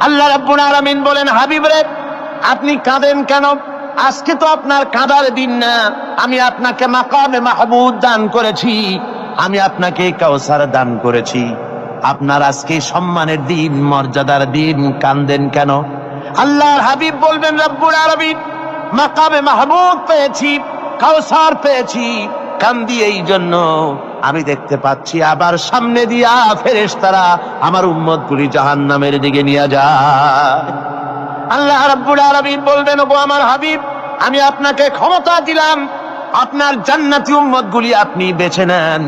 আল্লাহ রাব্বুল আলামিন বলেন, হাবিব রে আপনি কাঁদেন কেন? আজকে তো আপনার কাঁদার দিন না। আমি আপনাকে মাকামে মাহমুদ দান করেছি, আমি আপনাকে কাউসার দান করেছি। আপনার আজকে সম্মানের দিন, মর্যাদার দিন, কাঁদেন কেন? আল্লাহর হাবিব বলবেন, রব্বুল আলামিন মাকামে মাহমুদ পেয়েছি, কাউসার পেয়েছি, কান্দি এই জন্য আমি দেখতে পাচ্ছি আবার সামনে দিয়া ফেরেশতারা আমার উম্মতগুলি জাহান্নামের দিকে নিয়ে যায়। আল্লাহ রাব্বুল আলামিন বলবেন, ওগো আমার হাবিব, আমি আপনাকে ক্ষমতা দিলাম, আপনার জান্নাতি উম্মতগুলি আপনি বেছে নেন।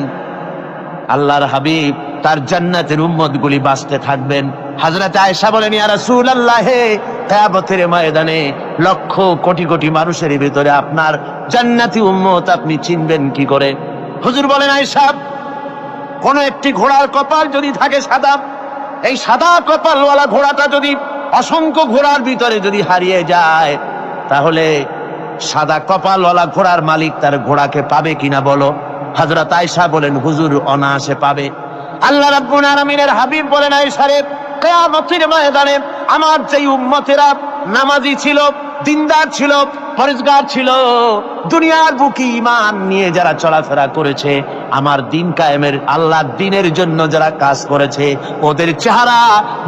আল্লাহর হাবিব তার জান্নাতের উম্মতগুলি বাঁচতে থাকবেন। হযরত আয়েশা বলেন, ইয়া রাসূলুল্লাহ, কিয়ামতের ময়দানে লক্ষ কোটি কোটি মানুষের ভিতরে আপনার জান্নাতি উম্মত আপনি চিনবেন কি করে? হুজুর বলেন, আয়েশা, কোন একটি ঘোড়ার কপাল যদি থাকে সাদা, এই সাদা কপালওয়ালা ঘোড়াটা যদি অসংখ্য ঘোড়ার ভিতরে যদি হারিয়ে যায়, তাহলে সাদা কপালওয়ালা ঘোড়ার মালিক তার ঘোড়াকে পাবে কিনা বলো? হযরত আয়েশা বলেন, হুজুর অনায়াসে পাবে। আল্লাহ রাব্বুল আলামিনের হাবিব বলেন, আয়েশা রে, কিয়ামতের ময়দানে আমার যেই উম্মতেরা নামাজি ছিল, দিনদার ছিল, পরেজগার ছিল, দুনিয়ার বুকে ঈমান নিয়ে যারা চলাফেরা করেছে, আমার দিন কায়েমের আল্লাহর দ্বীনের জন্য যারা কাজ করেছে, ওদের চেহারা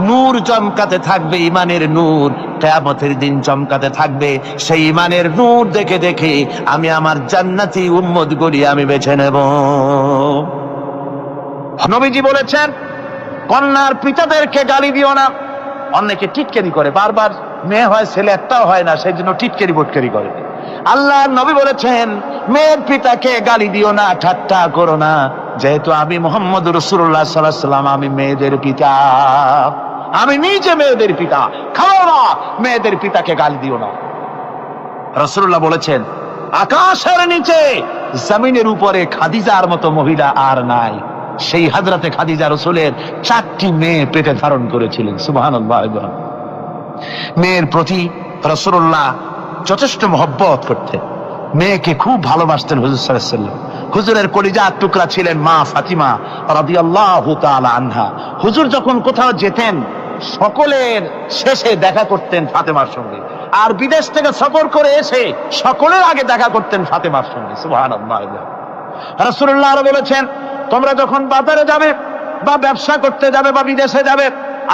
নূর চমকাতে থাকবে, ঈমানের নূর কিয়ামতের দিন চমকাতে থাকবে। সেই ঈমানের নূর দেখে দেখে আমি আমার জান্নাতি উম্মতগুলি আমি বেছে নেব। নবীজি বলেছেন, কন্যার পিতাদেরকে গালি দিও না। অনেকে টিটকারি করে, বারবার মেয়ে হয় ছেলে একটাও হয় না, সেই জন্য টিটকারি বটকারি করে। আল্লাহর নবী বলেছেন, মেয়ের পিতাকে গালি দিও না, ঠাট্টা করো না, যেহেতু আমি মুহাম্মদ রাসূলুল্লাহ সাল্লাল্লাহু আলাইহি ওয়াসাল্লাম, আমি মেয়েদের পিতা, আমি নিজে মেয়েদের পিতা। খাও না, মেয়েদের পিতাকে গালি দিও না। রাসূলুল্লাহ বলেছেন, আকাশের নিচে জমিনের উপরে খাদিজার মতো মহিলা আর নাই। সেই হযরতে খাদিজা রাসূলের 4টি মেয়ে পেটে ধারণ করেছিলেন। সুবহানাল্লাহ। মেয়ের প্রতি রাসূলুল্লাহ যথেষ্ট মহব্বত করতেন, মেয়েকে খুব ভালোবাসতেন হুজুর সাল্লাল্লাহু আলাইহি ওয়াসাল্লাম। হুজুরের কলিজার টুকরা ছিলেন মা ফাতিমা রাদিয়াল্লাহু তাআলা আনহা। হুজুর যখন কোথাও যেতেন, সকলের শেষে দেখা করতেন ফাতেমার সঙ্গে, আর বিদেশ থেকে সফর করে এসে সকলের আগে দেখা করতেন ফাতেমার সঙ্গে। সুবহানাল্লাহ। রাসূলুল্লাহ আরো বলেছেন, তোমরা যখন বাজারে যাবে বা ব্যবসা করতে যাবে বা বিদেশে যাবে,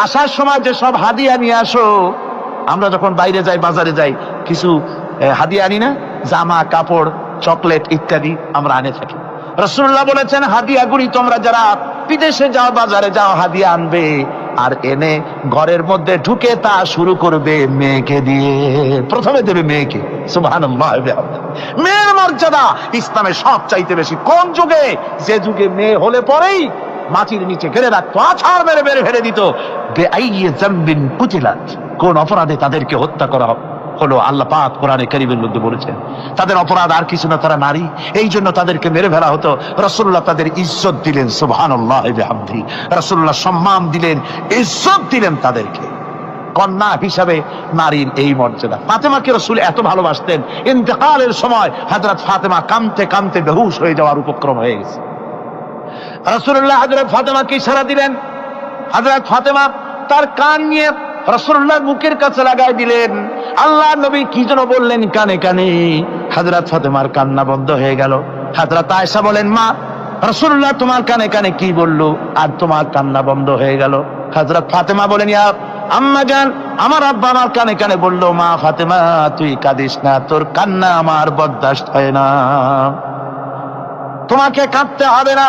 আসার সময় যে সব হাদিয়া নিয়ে আসো। আমরা যখন বাইরে যাই, বাজারে যাই, কিছু হাদিয়া আনি না? জামা, কাপড়, চকলেট ইত্যাদি আমরা আনে থাকি। রাসূলুল্লাহ বলেছেন, হাদিয়াগুলি তোমরা যারা বিদেশে যাও, বাজারে যাও, হাদিয়া আনবে, আর এনে ঘরের মধ্যে ঢুকে তা শুরু করবে মেয়েকে দিয়ে। প্রথমে দেবে মেয়েকে। সুবহানাল্লাহ। মেয়ের মর্যাদা ইসলামে সব চাইতে বেশি। কোন যুগে? যে যুগে মেয়ে হলে পরেই মাটির নিচে ঘিরে রাখতো, আছাড় মেরে মেরে ফেলে দিত। বেআইয়ি যামবিন কুতিলাত, কোন অপরাধে তাদেরকে হত্যা করা হলো? আল্লাহ পাক কোরআনে কারীমের মধ্যে বলেছেন, তাদের অপরাধ আর কিছু না, তারা নারী, এই জন্য তাদেরকে মেরে ফেলা হতো। রাসূলুল্লাহ তাদের ইজ্জত দিলেন। সুবহানাল্লাহ বিহামদিহি। রাসূলুল্লাহ সম্মান দিলেন, ইজ্জত দিলেন তাদেরকে। কন্যা হিসাবে নারীর এই মর্যাদা। ফাতেমাকে রাসূল এত ভালোবাসতেন, ইন্তেকালের সময় হযরত ফাতেমা কাঁদতে কাঁদতে বেহুশ হয়ে যাওয়ার উপক্রম হয়ে গেছে। রাসূলুল্লাহ হযরত ফাতেমাকে ইশারা দিলেন। হযরত ফাতেমা তার কান নিয়ে রাসূলুল্লাহর মুখের কাছে লাগাই দিলেন। আল্লাহর নবী কি যেন বললেন কানে কানে, হযরত ফাতেমার কান্না বন্ধ হয়ে গেল। হযরত আয়েশা বলেন, মা, রাসূলুল্লাহ তোমার কানে কানে কি বললো আর তোমার কান্না বন্ধ হয়ে গেল? হযরত ফাতেমা বলেন, ইয়া আম্মা জান, আমার আব্বা আমার কানে কানে বললো, মা ফাতেমা তুই কাঁদিস না, তোর কান্না আমার বরদাস্ত হয় না, তোমাকে কাঁদতে হবে না।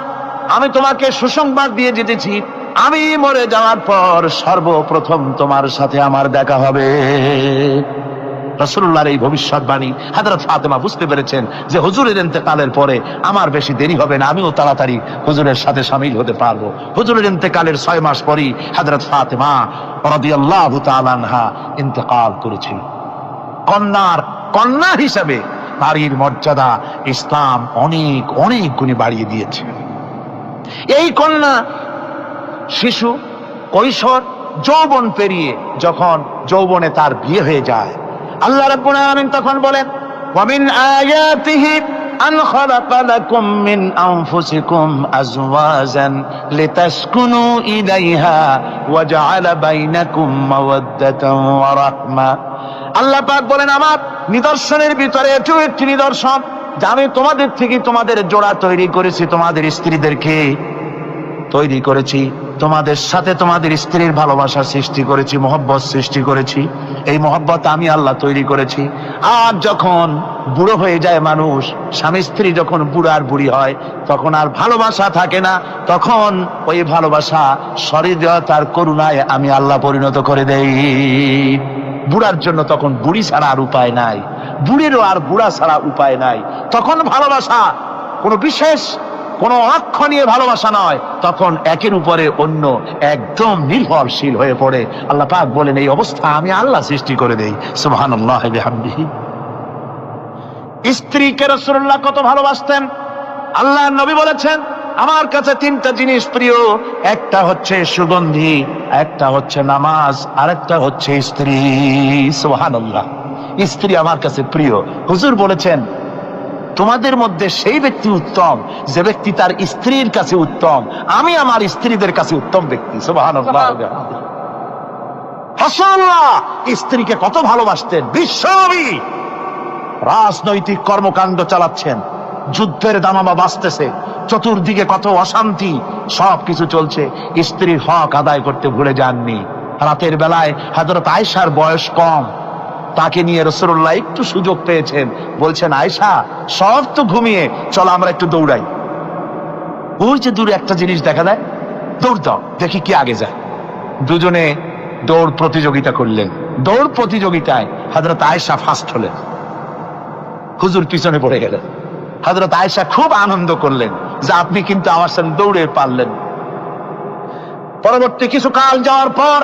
আমি তোমাকে সুসংবাদ দিয়ে যেতেছি, আমি মরে যাওয়ার পর সর্বপ্রথম তোমার সাথে আমার দেখা হবে। রাসূলুল্লাহর এই ভবিষ্যৎবাণী হযরত ফাতেমা বুঝতে পেরেছেন যে হুজুরের ইন্তেকালের পরে আমার বেশি দেরি হবে না, আমিও তাড়াতাড়ি হুজুরের সাথে শামিল হতে পারবো। হুজুরের ইন্তেকালের 6 মাস পরই হযরত ফাতেমা রাদিয়াল্লাহু তাআলা আনহা ইন্তেকাল করেছিল। কন্যা হিসাবে নারীর মর্যাদা ইসলাম অনেক অনেক গুণে বাড়িয়ে দিয়েছে। এই কন্যা শিশু, কৈশোর, যৌবন পেরিয়ে যখন যৌবনে তার বিয়ে হয়ে যায়, আল্লাহ রাব্বুল আলামিন তখন বলেন, ওয়া মিন আয়াতিহি আন খালাকা লাকুম মিন আনফুসিকুম আজওয়াজান লিতাসকুনু ইলাইহা ওয়া জাআলা বাইনাকুম মাওয়াদ্দাতান ওয়া রাহমা। আল্লাহ পাক বলেন, আমার নিদর্শনের ভিতরে এটিও একটি নিদর্শন যে আমি তোমাদের থেকে তোমাদের জোড়া তৈরি করেছি, তোমাদের স্ত্রীদেরকে তৈরি করেছি, তোমাদের সাথে তোমাদের স্ত্রীর ভালোবাসা সৃষ্টি করেছি, মহব্বত সৃষ্টি করেছি। এই মহব্বত আমি আল্লাহ তৈরি করেছি। আর যখন বুড়ো হয়ে যায় মানুষ, স্বামী স্ত্রী যখন বুড়া আর বুড়ি হয়, তখন আর ভালোবাসা থাকে না, তখন ওই ভালোবাসা সহৃদয়তার করুণায় আমি আল্লাহ পরিণত করে দেই। বুড়ার জন্য তখন বুড়ি ছাড়া আর উপায় নাই, বুড়িরও আর বুড়া ছাড়া উপায় নাই। তখন ভালোবাসা কোনো বিশেষ কোনো অক্ষণীয় ভালোবাসা নয়, তখন একের উপরে অন্য একদম নির্ভরশীল হয়ে পড়ে। আল্লাহ পাক বলেন, এই অবস্থা আমি আল্লাহ সৃষ্টি করে দেই। সুবহানাল্লাহ বিহামদিহি। স্ত্রীকে রাসূলুল্লাহ কত ভালোবাসতেন। আল্লাহ নবী বলেছেন, আমার কাছে তিনটা জিনিস প্রিয়, একটা হচ্ছে সুগন্ধি, একটা হচ্ছে নামাজ, আরেকটা হচ্ছে স্ত্রী। সুবহানাল্লাহ। স্ত্রী আমার কাছে প্রিয়। হুজুর বলেছেন, তোমাদের মধ্যে সেই ব্যক্তি উত্তম যে ব্যক্তি তার স্ত্রীর কাছে উত্তম। আমি আমার স্ত্রীদের কাছে উত্তম ব্যক্তি। সুবহানাল্লাহ। রাসূলুল্লাহ স্ত্রীকে কত ভালোবাসতেন। বিশ্বনবী রাজনৈতিক কর্মকাণ্ড চালাচ্ছেন, যুদ্ধের দামামা বাজতেছে, চতুর্দিকে কত অশান্তি, সবকিছু চলছে, স্ত্রীর হক আদায় করতে ভুলে যাননি। রাতের বেলায় হযরত আয়েশার বয়স কম, তাকে নিয়ে রাসূলুল্লাহ একটু সুযোগ পেয়েছেন, বলছেন, আয়েশা সব তো ঘুমিয়ে, চলো আমরা একটু দৌড়াই। ওই যে দূরে একটা জিনিস দেখা যায়, দৌড় দাও, দেখি কি আগে যায়। দুজনে দৌড় প্রতিযোগিতা করলেন। দৌড় প্রতিযোগিতায় হযরত আয়েশা ফার্স্ট হলেন, হুজুর পিছনে পড়ে গেলেন। হযরত আয়েশা খুব আনন্দ করলেন যে আপনি কিন্তু আমার সাথে দৌড়ে পারলেন। পরবর্তী কিছু কাল যাওয়ার পর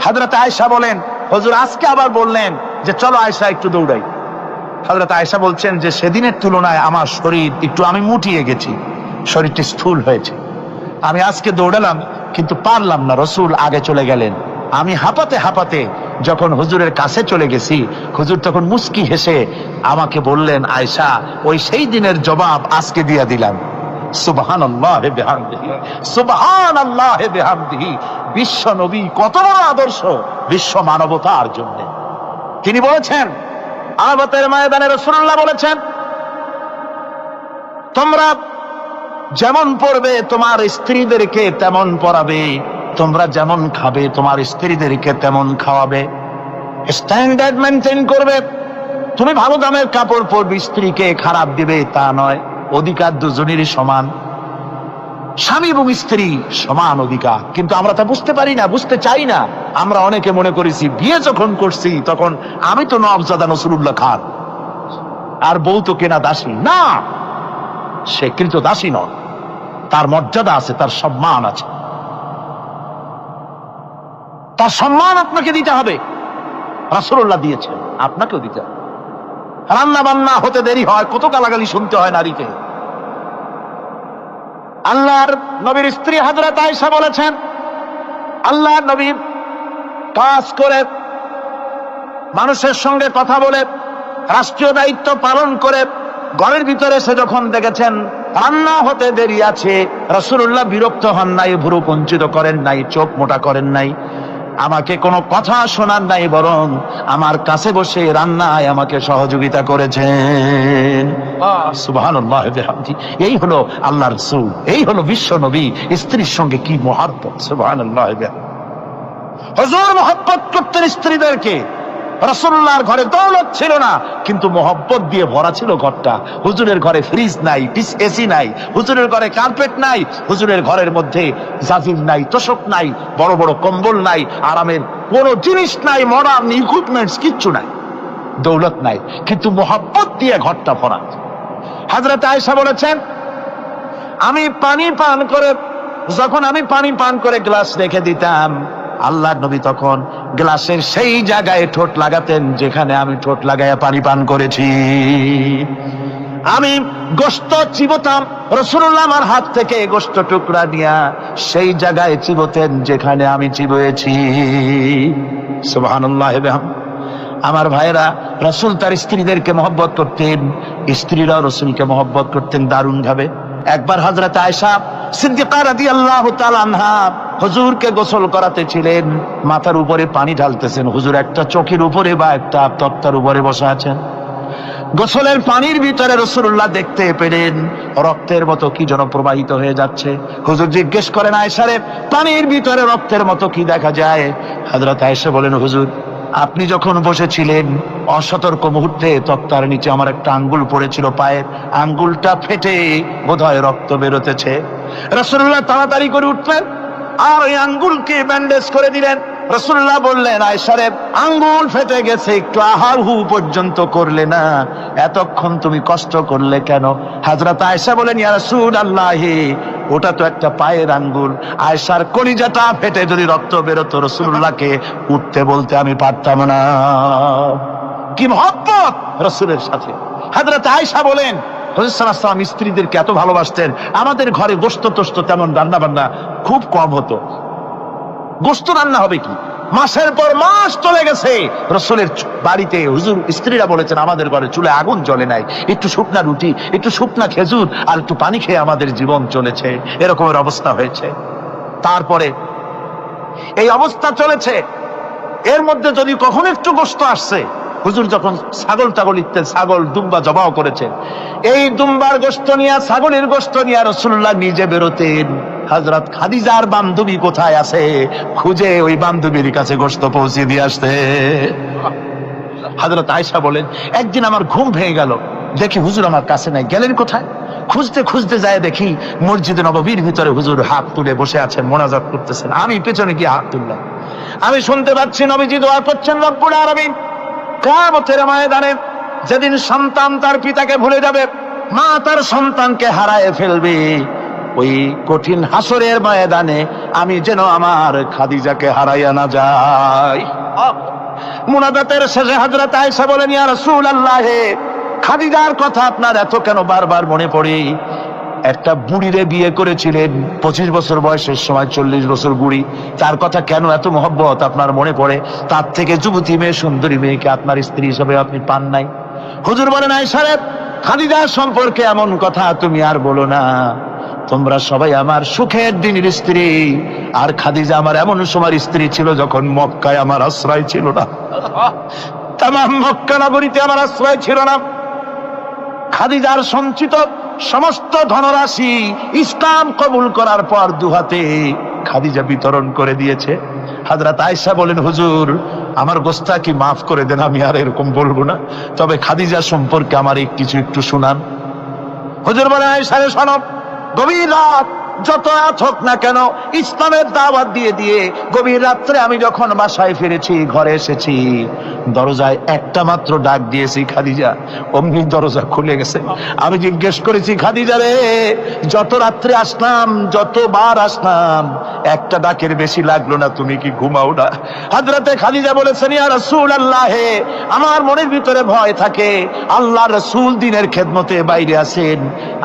হযরত আয়েশা বলেন, হুজুর আজকে আবার বললেন যে চলো আয়েশা একটু দৌড়াই। হযরত আয়েশা বলছেন যে সেদিনের তুলনায় আমার শরীর একটু, আমি মুটিয়ে গেছি, শরীরটি স্থূল হয়েছে। আমি আজকে দৌড়ালাম কিন্তু পারলাম না, রাসূল আগে চলে গেলেন। আমি হাঁপাতে হাঁপাতে যখন হুজুরের কাছে চলে গেছি, হুজুর তখন মুস্কি হেসে আমাকে বললেন, আয়েশা ওই সেই দিনের জবাব আজকে দিয়ে দিলাম। সুবহানাল্লাহ বিহামদিহি, সুবহানাল্লাহ বিহামদিহি। বিশ্ব নবী কত বড় আদর্শ বিশ্ব মানবতার জন্য। তিনি বলেছেন, আরাফাতের ময়দানে রাসূলুল্লাহ বলেছেন, তোমরা যেমন পড়বে তোমার স্ত্রীদেরকে তেমন পড়াবে, তোমরা যেমন খাবে তোমার স্ত্রীদেরকে তেমন খাওয়াবে। স্ট্যান্ডার্ড মেনটেন করবে। তুমি ভালো দামের কাপড় পরবে, স্ত্রীকে খারাপ দিবে তা নয়। অধিকার দুজনেরই সমান, স্বামী এবং স্ত্রী সমান অধিকার। কিন্তু আমরা তা বুঝতে পারি না, বুঝতে চাই না। আমরা অনেকে মনে করেছি বিয়ে যখন করছি তখন আমি তো নওয়াবজাদা নসরুল্লাহ খান, আর বউ তো কেনা দাসী। না, সে কিন্তু দাসী নয়, তার মর্যাদা আছে, তার সম্মান আছে, তার সম্মান আপনাকে দিতে হবে। রাসূলুল্লাহ দিয়েছেন, আপনাকেও দিতে হবে। রান্না বান্না হতে দেরি হয়, কত গালাগালি শুনতে হয় নারীকে। আল্লাহর নবীর স্ত্রী হযরত আয়েশা বলেছেন, আল্লাহর নবী কাজ করে, মানুষের সঙ্গে কথা বলে, রাষ্ট্রীয় দায়িত্ব পালন করে ঘরের ভিতরে এসে যখন দেখেছেন রান্না হতে দেরি আছে, রাসূলুল্লাহ বিরক্ত হন নাই, ভুরু কুঞ্চিত করেন নাই, চোখ মোটা করেন নাই, আমাকে কোনো কথা শোনান নাই, বরং আমার কাছে বসে রান্নায় আমাকে সহযোগিতা করেছেন। সুবহানাল্লাহ বিহামদিহি। এই হলো আল্লাহর রাসূল, এই হলো বিশ্ব নবী। স্ত্রীর সঙ্গে কি মহব্বত! সুবহানাল্লাহ বিহামদিহি। হুজুর মহব্বত করতেন স্ত্রীদেরকে। রাসূলুল্লাহর ঘরে দৌলত ছিল না, কিন্তু মহব্বত দিয়ে ভরা ছিল ঘরটা। হুজুরের ঘরে ফ্রিজ নাই, এসি নাই, হুজুরের ঘরে কার্পেট নাই, হুজুরের ঘরের মধ্যে জাজির নাই, তোশক নাই, বড় বড় কম্বল নাই, আরামের কোনো জিনিস নাই, মডার্ন ইকুইপমেন্টস কিচ্ছু নাই, দৌলত নাই, কিন্তু মহব্বত দিয়ে ঘরটা ভরা। হযরত আয়েশা বলেছেন, আমি পানি পান করে, যখন আমি পানি পান করে গ্লাস রেখে দিতাম, আল্লাহর নবী তখন গ্লাসের সেই জায়গায় ঠোঁট লাগাতেন যেখানে আমি ঠোঁট লাগাইয়া পানি পান করেছি। আমি গোশত চিবোতাম, রাসূলুল্লাহ আমার হাত থেকে গোশত টুকরা নিয়া সেই জায়গায় চিবোতেন যেখানে আমি চিবয়েছি। সুবহানাল্লাহ। আমার ভাইরা, রাসূল তার স্ত্রীদেরকে মহব্বত করতেন। স্ত্রীরা রসুলকে মহব্বত করতেন দারুণ ভাবে। একবার হযরত আয়েশা সিদ্দিকা রাদিয়াল্লাহু তাআলা আনহা হুজুরকে গোসল করাতে ছিলেন, মাথার উপরে পানি ঢালতেছেন, হুজুর একটা চৌকির উপরে বা একটা তক্তার উপরে বসে আছেন। গোসলের পানির ভিতরে রাসূলুল্লাহ দেখতে পেলেন রক্তের মতো কি যেন প্রবাহিত হয়ে যাচ্ছে। হুজুর জিজ্ঞেস করেন, আয়েশা রে, পানির ভিতরে রক্তের মতো কি দেখা যায়? হযরত আয়েশা বলেন, হুজুর আপনি যখন বসেছিলেন অসতর্ক মুহূর্তে তক্তার নিচে আমার একটা আঙ্গুল পড়েছিল, পায়ের আঙ্গুলটা ফেটে বোধহয় রক্ত বেরোতেছে। রাসূলুল্লাহ তাড়াতাড়ি করে উঠলেন আর ওই আঙ্গুলকে ব্যান্ডেজ করে দিলেন। রাসূলুল্লাহ বললেন, আয়েশা রে, আঙ্গুল ফেটে গেছে, একটু আহাহু পর্যন্ত করলে না, এতক্ষণ তুমি কষ্ট করলে কেন? হযরত আয়েশা বলেন, ইয়া রাসূলুল্লাহ, ওটা তো একটা পায়ের আঙ্গুল। আয়েশার কলিজাটা ফেটে যদি রক্ত বেরোতো রাসূলুল্লাহকে উঠতে বলতে আমি পারতাম না। কি মহব্বত রাসূলের সাথে। হযরত আয়েশা বলেন, হুজুর সাল্লাল্লাহু আলাইহি ওয়াসাল্লাম স্ত্রীদেরকে এত ভালোবাসতেন, আমাদের ঘরে গোশত টোস্ত তেমন রান্না বান্না খুব কম হতো। গোশত রান্না হবে কি, মাসের পর মাস চলে গেছে রাসূলের বাড়িতে, হুজুর স্ত্রীরা বলেছেন আমাদের ঘরে চুলে আগুন জ্বলে নাই, একটু শুকনা রুটি, একটু শুকনা খেজুর আর একটু পানি খেয়ে আমাদের জীবন চলেছে, এরকমের অবস্থা হয়েছে। তারপরে এই অবস্থা চলেছে, এর মধ্যে যদি কখনো একটু গোশত আসছে, হুজুর যখন ছাগল টাগল ইত্যাদি ছাগল দুম্বা জবাও করেছেন, এই দুম্বার গোশত নিয়ে ছাগলের গোশত নিয়ে রাসূলুল্লাহ নিজে বেরোতেন। হযরত খাদিজার বান্ধবী কোথায় আছে খুঁজে ওই বান্ধবীর কাছে গোশত পৌঁছে দিয়ে আসতে। হযরত আয়েশা বলেন, একদিন আমার ঘুম ভেঙে গেল, দেখি হুজুর আমার কাছে নাই, গেলেন কোথায়? খুঁজতে খুঁজতে যায় দেখি মসজিদে নববীর ভিতরে হুজুর হাত তুলে বসে আছেন, মোনাজাত করতেছেন। আমি পেছনে গিয়ে হাত তুললাম, আমি শুনতে পাচ্ছি নবীজি দোয়া করছেন, রব্বুল আলামিন কিয়ামতের ময়দানে যেদিন সন্তান তার পিতাকে ভুলে যাবে, মা তার সন্তানকে হারায় ফেলবে, ওই কঠিন হাসরের ময়দানে আমি যেন আমার খাদিজাকে হারাইয়া না যাই। মুনাজাতের শেষে হযরত আয়েশা বলেন, ইয়া রাসূলুল্লাহ, খাদিজার কথা আপনার এত কেন বারবার মনে পড়ে? একটা বুড়িরে বিয়ে করেছিলেন 25 বছর বয়সের সময়, 40 বছর বুড়ি, তার কথা কেন এত মহব্বত আপনার মনে পড়ে? তার থেকে যুবতী মেয়ে, সুন্দরী মেয়েকে আপনার স্ত্রী হিসেবে আপনি পান নাই? হুজুর বলেন, আয়েশা রে, খাদিজার সম্পর্কে এমন কথা তুমি আর বলো না, তোমরা সবাই আমার সুখের দিনের স্ত্রী, আর খাদিজা আমার এমন সময়ের স্ত্রী ছিল যখন মক্কায় আমার আশ্রয় ছিল না, তামাম মক্কা নগরীতে আমার আশ্রয় ছিল না। খাদিজার সঞ্চিত সমস্ত ধনরাশি ইসলাম কবুল করার পর দুহাতে খাদিজা বিতরণ করে দিয়েছে। হযরত আয়েশা বলেন, হুজুর আমার গোস্তাকি মাফ করে দেন, আমি আর এরকম বলবো না, তবে খাদিজা সম্পর্কে আমার কিছু একটু শুনান। হুজুর বলেন, আয়েশা রে শোনো, গভীর রাত যত রাত হোক না কেন ইসলামের দাওয়াত দিয়ে দিয়ে গভীর রাত্রে আমি যখন বাসায় ফিরেছি, ঘরে এসেছি, দরজায় একটা মাত্র ডাক দিয়েছি, খাদিজা, অমনি দরজা খুলে গেছে। আমি জিজ্ঞেস করেছি, খাদিজা রে, যত রাত্রে আসলাম, যতবার আসলাম, একটা ডাকের বেশি লাগলো না, তুমি কি ঘুমাও না? হযরতে খাদিজা বলেছেন, ইয়া রাসূলুল্লাহ, আমার মনের ভিতরে ভয় থাকে, আল্লাহর রাসূল দ্বীনের খেদমতে বাইরে আছেন,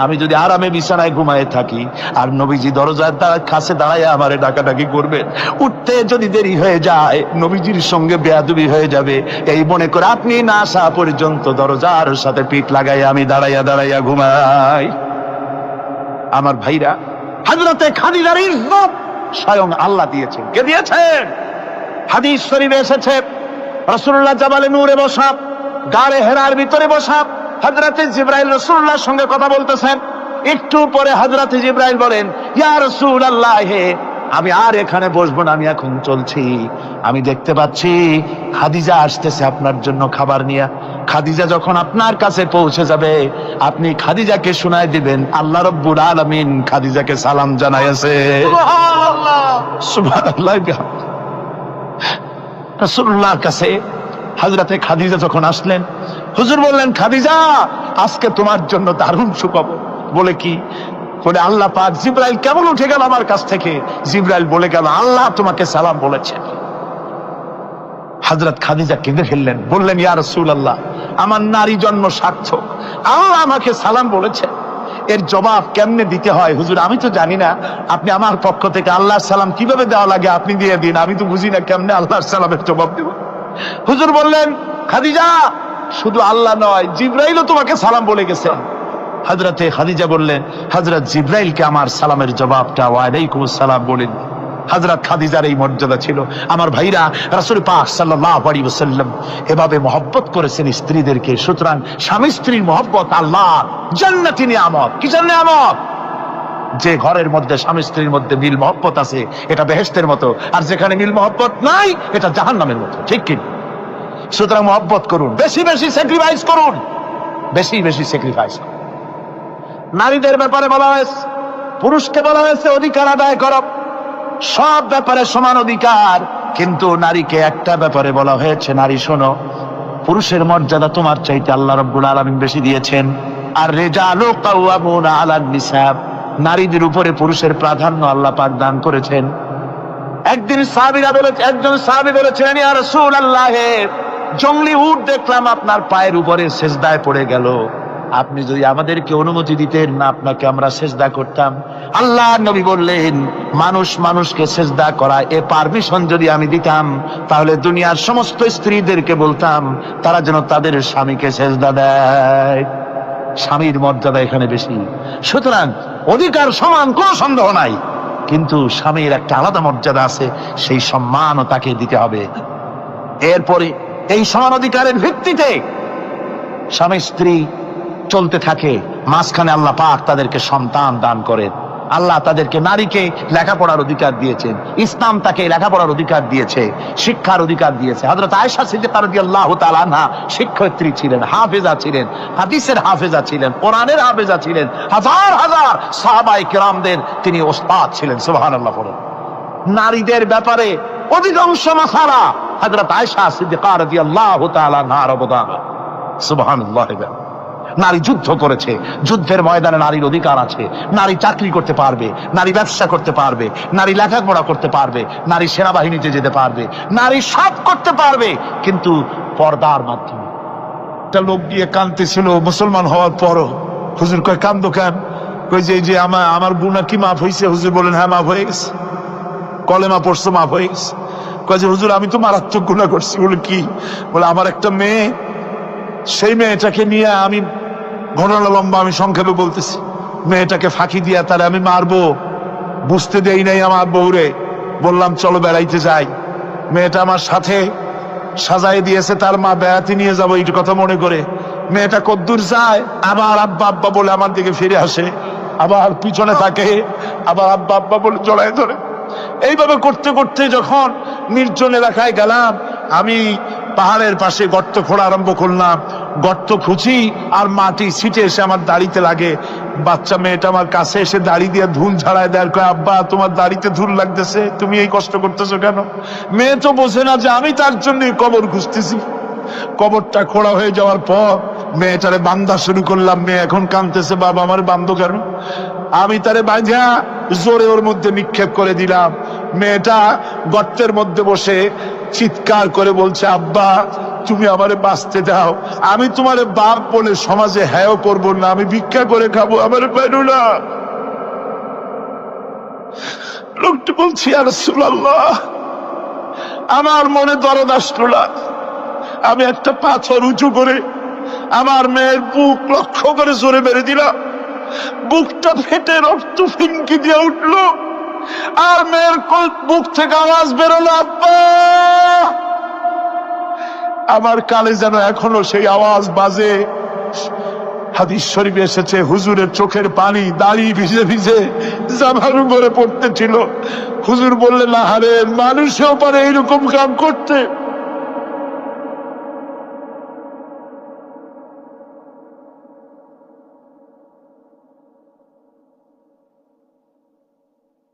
আমি যদি আরামে বিছানায় ঘুমায় থাকি আর নবীজি দরজার কাছে দাঁড়ায় আমারে ডাকাডাকি করবেন, উঠতে যদি দেরি হয়ে যায় নবীজির সঙ্গে বেয়াদবি হয়ে যাবে, এই মনে করে আপনি না আসা পর্যন্ত দরজার সাথে পিঠ লাগাই আমি দাঁড়াইয়া দাঁড়াইয়া ঘুমাই। আমার ভাইরা, হযরতে খাদিজার ইজ্জত স্বয়ং আল্লাহ দিয়েছেন। কে দিয়েছেন? হাদিস শরীফে এসেছে, রাসূলুল্লাহ জাবালে নূরে বসা, গারে হেরার ভিতরে বসা, হযরতে জিবরাইল রাসূলুল্লাহর সঙ্গে কথা বলতেছেন। একটু পরে হযরতে জিবরাইল বলেন, ইয়া রাসূলুল্লাহ, আমি আর এখানে বসবো না, আমি এখন চলছি, আমি দেখতে পাচ্ছি খাদিজা আসতেছে আপনার জন্য খাবার নিয়ে। খাদিজা যখন আপনার কাছে পৌঁছে যাবে, আপনি খাদিজাকে শোনায় দিবেন আল্লাহ রাব্বুল আলামিন খাদিজাকে সালাম জানাইছে। সুবহানাল্লাহ, সুবহানাল্লাহ। রাসূলুল্লাহর কাছে হযরতে খাদিজা যখন আসলেন, হুজুর বললেন, খাদিজা, আজকে তোমার জন্য দারুণ সুখবর। বলে কি? বলে আল্লাহ পাক, জিবরাইল কেমন উঠে গেল আমার কাছ থেকে, জিবরাইল বলে গেল আল্লাহ তোমাকে সালাম বলেছে। হযরত খাদিজা কেঁদে ফেললেন, বললেন, ইয়া রাসূলুল্লাহ, আমার নারী জন্ম সার্থক, আল্লাহ আমাকে সালাম বলেছে, এর জবাব কেমনে দিতে হয় হুজুর আমি তো জানি না, আপনি আমার পক্ষ থেকে আল্লাহর সালাম কিভাবে দেওয়া লাগে আপনি দিয়ে দিন, আমি তো বুঝি না কেমনে আল্লাহর সালামের জবাব দেব। হুজুর বললেন, খাদিজা, শুধু আল্লাহ নয়, জিব্রাইলও তোমাকে সালাম বলে গেছেন। হযরতে খাদিজা বললেন, হযরত জিব্রাইলকে আমার সালামের জবাবটা ওয়ালাইকুম আসসালাম বলেন। হযরত খাদিজার এই মর্যাদা ছিল। আমার ভাইরা, রাসূল পাক সাল্লাল্লাহু আলাইহি ওয়াসাল্লাম এভাবে মহব্বত করেছেন স্ত্রীদেরকে। সুতরাং স্বামী স্ত্রীর মহব্বত আল্লাহ জান্নাতি নিয়ামত। কিসের নিয়ামত? যে ঘরের মধ্যে স্বামী স্ত্রীর মধ্যে মিল মহব্বত আছে, এটা বেহেশতের মতো, আর যেখানে মিল মহব্বত নাই, এটা জাহান্নামের মতো। ঠিক কি? সুতরাং মহব্বত করুন, বেশি বেশি স্যাক্রিফাইস করুন, বেশি বেশি স্যাক্রিফাইস করুন। নারীদের ব্যাপারে বলা হয়েছে, পুরুষকে বলা হয়েছে অধিকার আদায় করো, সব ব্যাপারে সমান অধিকার। কিন্তু নারীকে একটা ব্যাপারে বলা হয়েছে, নারী শোনো, পুরুষের মর্যাদা তোমার চাইতে আল্লাহ রাব্বুল আলামিন বেশি দিয়েছেন। আর রিজালু কাওয়ামুনা আলান নিসা, নারীদের উপরে পুরুষের প্রাধান্য আল্লাহ পাক দান করেছেন। একদিন একজন সাহাবী বলেছিলেন, ইয়া রাসূলুল্লাহ, জংলি উট দেখলাম আপনার পায়ের উপরে সেজদায় পড়ে গেল, আপনি যদি আমাদেরকে অনুমতি দিতেন না, আপনাকে আমরা সেজদা করতাম। আল্লাহ নবী বললেন, মানুষ মানুষকে সেজদা করা এ পারমিশন যদি আমি দিতাম, তাহলে দুনিয়ার সমস্ত স্ত্রীদেরকে বলতাম তারা যেন তাদের স্বামীকে সেজদা দেয়। স্বামীর মর্যাদা এখানে বেশি। সুতরাং অধিকার সমান, কোনো সন্দেহ নাই, কিন্তু স্বামীর একটা আলাদা মর্যাদা আছে, সেই সম্মানও তাকে দিতে হবে। এরপরে এই সমান অধিকারের ভিত্তিতে স্বামী স্ত্রী চলতে থাকে, মাঝখানে আল্লাহ পাক তাদেরকে সন্তান দান করেন। আল্লাহ তাদেরকে, নারীকে লেখাপড়ার অধিকার দিয়েছেন, ইসলাম তাকে লেখাপড়ার অধিকার দিয়েছে, শিক্ষার অধিকার দিয়েছে। হযরত আয়েশা সিদ্দিকা রাদিয়াল্লাহু তাআলা আনহা শিক্ষয়িত্রী ছিলেন, হাফেজা ছিলেন, হাদিসের হাফেজা ছিলেন, কোরআনের হাফেজা ছিলেন, হাজার হাজার সাহাবায়ে কেরামদের তিনি ওস্তাদ ছিলেন। সুবহানাল্লাহ বলেন। নারীদের ব্যাপারে অধিকাংশ মাসালা হযরত আয়েশা সিদ্দিকা রাদিয়াল্লাহু তাআলা আনহার অবদান। সুবহানাল্লাহ। নারী যুদ্ধ করেছে, যুদ্ধের ময়দানে নারীর অধিকার আছে। নারী চাকরি করতে পারবে, নারী ব্যবসা করতে পারবে, নারী লেখাপড়া করতে পারবে, নারী সেনাবাহিনীতে যেতে পারবে, নারী সব করতে পারবে, কিন্তু পর্দার মাধ্যমে। একটা লোক গিয়ে কাঁদতেছিল মুসলমান হওয়ার পরও। হুজুর কয়, কান্দো কেন? কই যে আমার গুনাহ কি মাফ হয়েছে? হুজুর বলেন, হ্যাঁ মাফ হয়ে গেছে। কলেমা পড়ছো, মাফ হয়ে গেছে। কয় যে হুজুর আমি তো মারাত্মক গুনাহ করছি। বলে কি? বলে আমার একটা মেয়ে, সেই মেয়েটাকে নিয়ে আমি, ঘটনা লম্বা, আমি সংক্ষেপে বলতেছি, মেয়েটাকে ফাঁকি দিয়া তারে আমি মারবো, বুঝতে দেই নাই আমার বউরে। বললাম চলো বেড়াইতে যাই, মেয়েটা আমার সাথে সাজাই দিয়েছে, তার মা বেড়াতে নিয়ে যাবো এই কথা মনে করে। মেয়েটা কদ্দূর যায়, আবার আব্বা আব্বা বলে আমার দিকে ফিরে আসে, আবার পিছনে থাকে, আবার আব্বা আব্বা বলে জড়ায় ধরে। এইভাবে করতে করতে যখন নির্জন এলাকায় গেলাম, আমি পাহাড়ের পাশে গর্ত খোঁড়া আরম্ভ করলাম। গর্ত খুঁজি আর মাটি ছিটে এসে আমার দাড়িতে লাগে। বাচ্চা মেয়েটা আমার কাছে এসে দাড়ি দিয়ে ধুল ঝাড়ায় দেয়, কয় আব্বা তোমার দাড়িতে ধুল লাগতেছে, তুমি এই কষ্ট করতেছো কেন? মেয়ে তো বোঝে না যে আমি তার জন্য কবর খুঁজতেছি। কবরটা খোঁড়া হয়ে যাওয়ার পর মেয়েটারে বান্ধা শুরু করলাম। মেয়ে এখন কাঁদতেছে, বাবা আমার বান্ধো কেন? আমি তারে বাঁধা জোরে ওর মধ্যে নিক্ষেপ করে দিলাম। মেয়েটা গর্তের মধ্যে বসে চিৎকার করে বলছে, আব্বা তুমি আমারে বাঁচতে দাও, আমি তোমারে বাপ বলে সমাজে হ্যাঁ করবো না, আমি ভিক্ষা করে খাবো, আমারে পাইলো না। লোকটি বলছি, ইয়া রাসূলুল্লাহ, আমার মনে দরদ আসলো না। আমি একটা পাথর উঁচু করে আমার মেয়ের বুক লক্ষ্য করে জোরে মেরে দিলাম। বুকটা ফেটে রক্ত ফিনকি দিয়ে উঠলো, আর মেয়ের বুক থেকে আওয়াজ বেরোলো, আব্বা। আমার কানে যেন এখনো সেই আওয়াজ বাজে। হাদিস শরীফে এসেছে, হুজুরের চোখের পানি দাড়ি ভিজে ভিজে জামার উপরে পড়তেছিল। হুজুর বললেন, আহারে, মানুষও পারে এইরকম কাম করতে।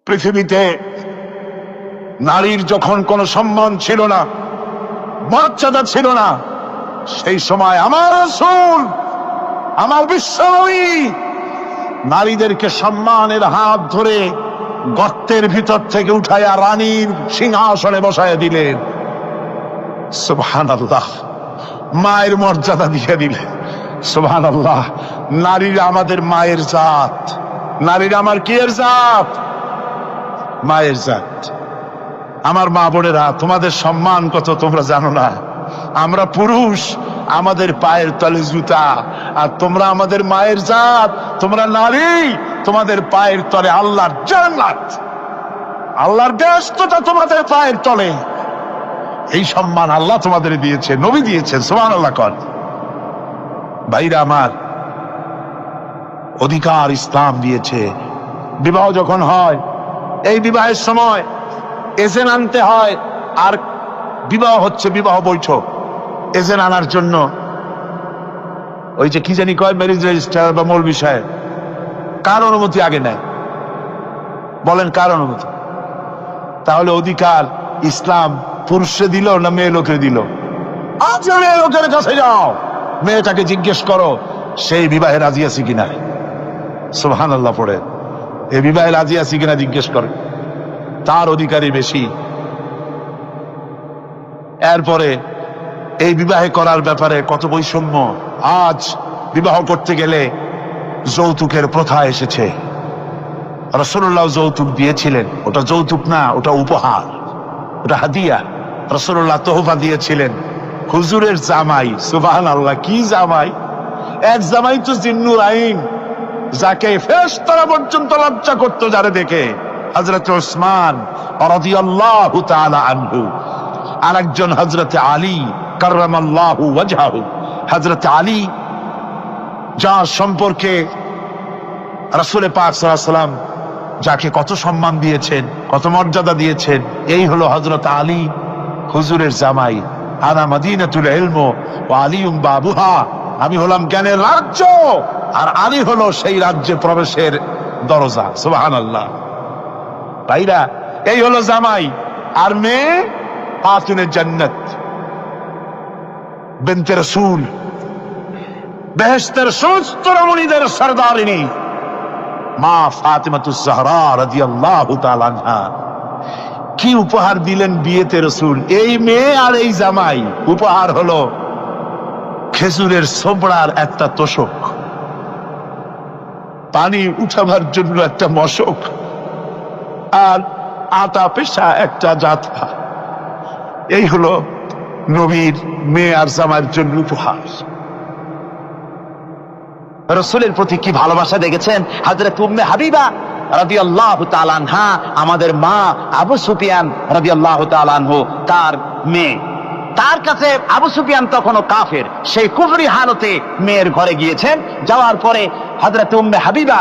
পৃথিবীতে নারীর যখন কোনো সম্মান ছিল না, মর্যাদা ছিল না, সেই সময় আমার রাসূল, আমার বিশ্বনবী নারীদেরকে সম্মানের হাত ধরে গর্তের ভিতর থেকে উঠাইয়া রানীর সিংহাসনে বসাইয়া দিলেন। সুবহানাল্লাহ। মায়ের মর্যাদা দিয়ে দিলেন। সুবহানাল্লাহ। নারীরা আমাদের মায়ের জাত। নারীরা আমার কি এর জাত? মায়ের জাত। আমার মা বোনেরা, তোমাদের সম্মান কত তোমরা জানো না। আমরা পুরুষ, আমাদের পায়ের তলে জুতা, আর তোমরা আমাদের মায়ের জাত, তোমরা নারী, তোমাদের পায়ের তলে আল্লাহর জান্নাত, আল্লাহর ব্যস্ততা তোমাদের পায়ের তলে। এই সম্মান আল্লাহ তোমাদের দিয়েছে, নবী দিয়েছেন। সুবহানাল্লাহ। কর ভাইরা আমার, অধিকার ইসলাম দিয়েছে। বিবাহ যখন হয়, এই বিবাহের সময় এজেন্ট আনতে হয়। আর বিবাহ হচ্ছে বিবাহ বৈঠক, এজেন্ট আনার জন্য ওই যে কি জানি কয় ম্যারেজ রেজিস্ট্রার বা মৌলবি সাহেব, কার অনুমতি আগে নেয়? বলেন কার অনুমতি? তাহলে অধিকার ইসলাম পুরুষে দিল না মেয়ে লোকে দিল? আজ মেয়ে লোকের কাছে যাও, মেয়েটাকে জিজ্ঞেস করো সেই বিবাহে রাজি আছে কিনা। সুবহানাল্লাহ পড়ে, এই বিবাহে রাজি আছে কিনা জিজ্ঞেস করে, তার অধিকারই বেশি। এরপরে এই বিবাহে করার ব্যাপারে কত বৈষম্য। আজ বিবাহ করতে গেলে যৌতুকের প্রথা এসেছে। রাসূলুল্লাহ যৌতুক দিয়েছিলেন, ওটা যৌতুক না, ওটা উপহার, ওটা হাদিয়া। রাসূলুল্লাহ তোহফা দিয়েছিলেন হুজুরের জামাই। সুবহানাল্লাহ, কি জামাই! এক জামাই তো জিন্নুর আইন, যাকে ফেরেশতারা পর্যন্ত লজ্জা করতো যারে দেখে, হযরত ওসমান রাদিয়াল্লাহু তাআলা আনহু। আরেকজন হযরত আলী কাররামাল্লাহু ওয়াজহাহু। হযরত আলী, যার সম্পর্কে রাসূল পাক সাল্লাল্লাহু আলাইহি ওয়াসাল্লাম যাকে কত সম্মান দিয়েছেন, কত মর্যাদা দিয়েছেন, এই হলো হযরত আলী হুজুরের জামাই। আনা মাদিনাতুল ইলম ওয়া আলিয়ুম বাবুহা, আমি হলাম জ্ঞানের রাজ্য, আর আলী হলো সেই রাজ্যে প্রবেশের দরজা। সুবহানাল্লাহ। ভাইরা, এই হলো জামাই। আর মেয়ে খাতুনে জান্নাত, বিনতে রাসূল, বেহেশতের সমস্ত রমণীদের সরদারিনী মা ফাতিমাতুজ জাহরা রাদিয়াল্লাহু তাআলা আনহা। কি উপহার দিলেন বিয়েতে রাসূল! এই মেয়ে আর এই জামাই। উপহার হলো খেজুরের ছোবড়ার একটা তোশক, পানি উঠাবার জন্য একটা মশক, আর আটা পেশা একটা জাতা। এই হলো নবীর মেয়ে আর জামাইয়ের জন্য উপহার। রাসূলের প্রতি কি ভালোবাসা দেখেছেন হযরত উম্মে হাবিবা রাদিয়াল্লাহু তাআলা আনহা, আমাদের মা আবু সুফিয়ান রাদিয়াল্লাহু তাআলা আনহু, তার মেয়ে। তার কাছে আবু সুফিয়ান তখনও কাফের, সেই কুফরি হালতে মেয়ের ঘরে গিয়েছেন। যাওয়ার পরে হযরত উম্মে হাবিবা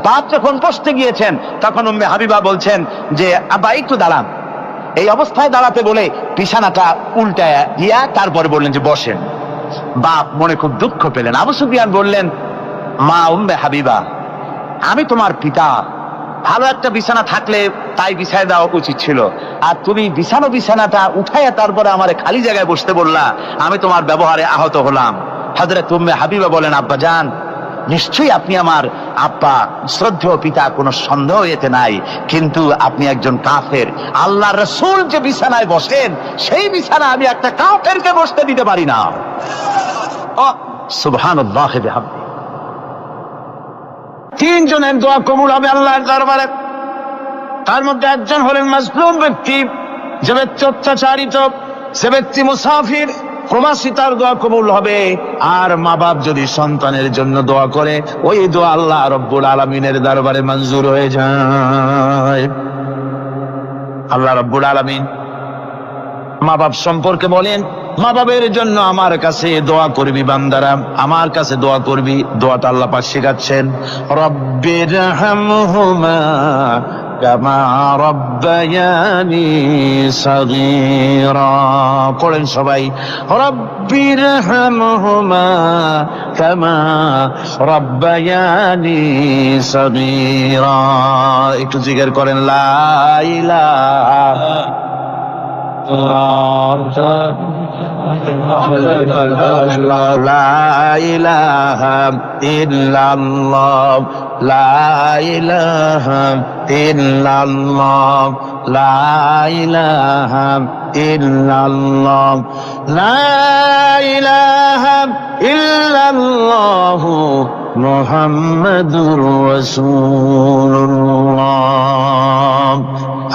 বাদ যখন বসতে গিয়েছেন, তখন উম্মে হাবিবা বলছেন যে আব্বা একটু দাঁড়ান। এই অবস্থায় দাঁড়াতে বলে বিছানাটা উল্টায় দিয়া তারপরে বললেন যে বসেন। বাপ মনে খুব দুঃখ পেলেন। আবু সুফিয়ান বললেন, মা উম্মে হাবিবা, আমি তোমার পিতা, ভালো একটা বিছানা থাকলে তাই বিছায় দেওয়া উচিত ছিল, আর তুমি বিছানাটা উঠাইয়া তারপরে আমার খালি জায়গায় বসতে বললা, আমি তোমার ব্যবহারে আহত হলাম। হযরত উম্মে হাবিবা বলেন, আব্বা জান, নিশ্চয়ই আপনি আমার আব্বা, শ্রদ্ধেয় পিতা, কোনো সন্দেহ এতে নাই, কিন্তু আপনি একজন কাফের। আল্লাহর রাসূল যে বিছানায় বসেন, সেই বিছানা আমি একটা কাফেরকে বসতে দিতে পারি না। সুবহানাল্লাহ। তিনজনের দোয়া কবুল হবে আল্লাহর দরবারে। তার মধ্যে একজন হলেন মাজলুম ব্যক্তি, যে ব্যক্তি অত্যাচারিত, সে ব্যক্তি মুসাফির, প্রবাসী, তার দোয়া কবুল হবে। আর মা বাপ যদি সন্তানের জন্য দোয়া করে, ওই দোয়া আল্লাহ রব্বুল আলামিনের দরবারে মঞ্জুর হয়ে যায়। আল্লাহ রব্বুল আলামিন মা বাপ সম্পর্কে বলেন, মা বাবের জন্য আমার কাছে দোয়া করবি বান্দারা, আমার কাছে দোয়া করবি। দোয়াটা আল্লাহ পাক শেখাচ্ছেন, রব্বিরহামহুমা কামা রব্বায়ানি সগীরা। পড়েন সবাই, রব্বিরহামহুমা কামা রব্বায়ানি সগীরা। একটু জিকির করেন, লা ইলাহা লা ইলাহা ইল্লাল্লাহ, লা ইলাহা ইল্লাল্লাহ, লা ইলাহা ইল্লাল্লাহ, লা ইলাহা ইল্লাল্লাহু মুহাম্মাদুর রাসূলুল্লাহ।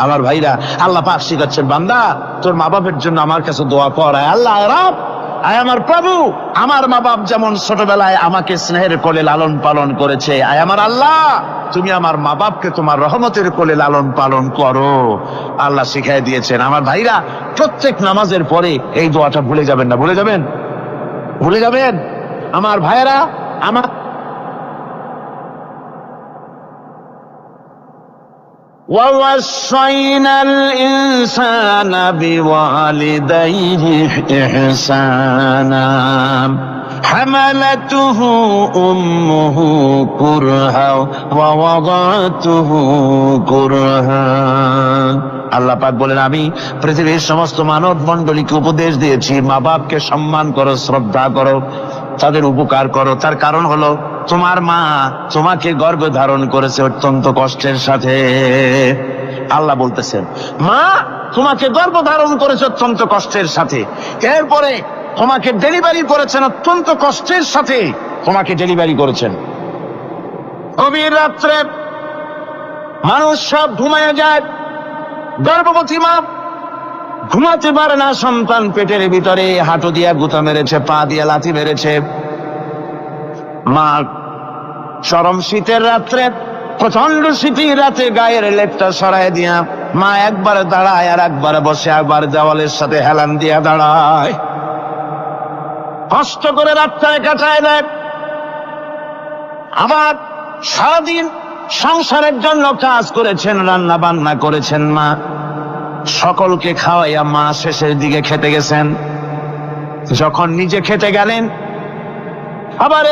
আমার ভাইরা, আল্লাহ পাক শিখাচ্ছেন, বান্দা তোর মা বাপের জন্য আমার কাছে দোয়া কর। আয় আল্লাহ রব, আয় আমার প্রভু, আমার মা বাপ যেমন ছোটবেলায় আমাকে স্নেহের কোলে লালন পালন করেছে, আয় আমার আল্লাহ তুমি আমার মা বাপকে তোমার রহমতের কোলে লালন পালন করো। আল্লাহ শিখাই দিয়েছেন। আমার ভাইরা, প্রত্যেক নামাজের পরে এই দোয়াটা ভুলে যাবেন না। ভুলে যাবেন? ভুলে যাবেন? আমার ভাইরা, আমার وَوَصَّيْنَا الْإِنسَانَ بِوَالِدَيْهِ إِحْسَانًا حَمَلَتْهُ أُمُّهُ كُرْهًا وَوَضَعَتْهُ كُرْهًا। আল্লাহ পাক বলেন, আমি পৃথিবীর সমস্ত মানব মণ্ডলীকে উপদেশ দিয়েছি, মা বাপকে সম্মান করো, শ্রদ্ধা করো, তাদের উপকার করো। তার কারণ হলো তোমার মা তোমাকে গর্ভে ধারণ করেছে অত্যন্ত কষ্টের সাথে। আল্লাহ বলতেছেন, মা তোমাকে গর্ভ ধারণ করেছে অত্যন্ত কষ্টের সাথে, এরপরে তোমাকে ডেলিভারি করেছেন অত্যন্ত কষ্টের সাথে, তোমাকে ডেলিভারি করেছেন। গভীর রাত্রে মানুষ সব ঘুমায় যায়, গর্ভবতী মা ঘুমাতে পারে না, সন্তান পেটের ভিতরে হাঁটু দিয়া গুঁতা মেরেছে, পা দিয়া লাথি মেরেছে। মা চরম শীতের রাত্রে, প্রচন্ড শীতের রাতে গায়ের লেপটা সরাই দিয়া মা একবার দাঁড়ায়, আর একবার বসে, একবার দেওয়ালের সাথে হেলান দিয়া দাঁড়ায়, কষ্ট করে রাতটায় কাটায় দেয়। আবার সারাদিন সংসারের জন্য কাজ করেছেন, রান্না বান্না করেছেন, মা সকলকে খাওয়াইয়া মা শেষের দিকে খেতে গেছেন। যখন নিজে খেতে গেলেন, আবার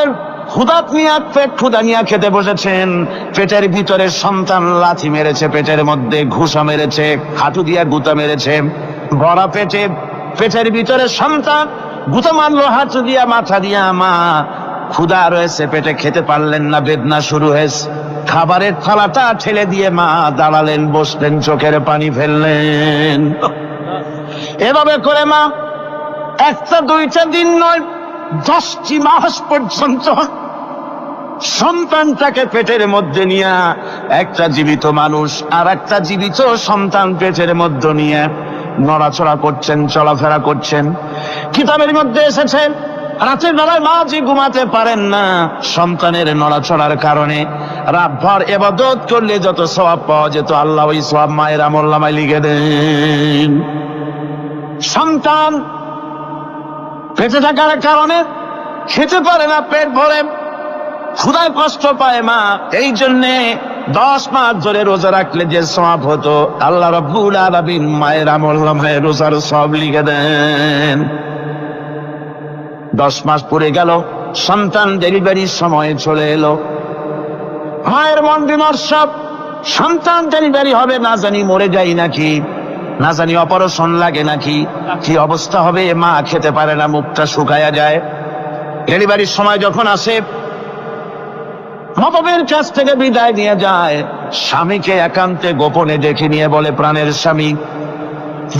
ক্ষুধাত নিয়ে পেট ক্ষুধা নিয়ে খেতে বসেছেন, পেটের ভিতরে সন্তান লাথি মেরেছে, পেটের মধ্যে ঘুষা মেরেছে, হাঁটু দিয়া গুঁতা মেরেছে, ভরা পেটে, পেটের ভিতরে সন্তান গুঁতা মারলো হাঁটু দিয়া, মাথা দিয়া। মা ক্ষুধা রয়েছে, পেটে খেতে পারলেন না, বেদনা শুরু হয়েছে। খাবারের থালাটা ঠেলে দিয়ে মা দাঁড়ালেন, বসলেন, চোখের পানি ফেললেন। এভাবে করে মা একটা দুইটা দিন নয়, 10টি মাস পর্যন্ত সন্তানটাকে পেটের মধ্যে নিয়ে, একটা জীবিত মানুষ আর একটা জীবিত সন্তান পেটের মধ্যে নিয়ে নড়াচড়া করছেন, চলাফেরা করছেন। কিতাবের মধ্যে এসেছে, রাতের বেলায় মা যে ঘুমাতে পারেন না সন্তানের নড়াচড়ার কারণে, রাতভর ইবাদত করলে যত সওয়াব পাওয়া যেত, আল্লাহ ওই সওয়াব মায়ের আমলনামায় লিখে দেন। সন্তান পেটে থাকার কারণে খেতে পারে না, পেট ভরে ক্ষুধায় কষ্ট পায় মা, এই জন্যে 10 মাস ধরে রোজা রাখলে যে সওয়াব হতো, আল্লাহ রাব্বুল আলামিন মায়ের আমলনামায় রোজার সওয়াব লিখে দেন। 10 মাস পরে গেল, সন্তান ডেলিভারির সময় চলে এলো। মায়ের মন বিমর্ষ, সন্তান ডেলিভারি হবে, না জানি মরে যাই নাকি, না জানি অপারেশন লাগে নাকি, কি অবস্থা হবে। মা খেতে পারে না, মুখটা শুকায়া যায়। ডেলিভারির সময় যখন আসে, মাবাবের কাছ থেকে বিদায় নিয়ে যায়, স্বামীকে একান্তে গোপনে ডেকে নিয়ে বলে, প্রাণের স্বামী,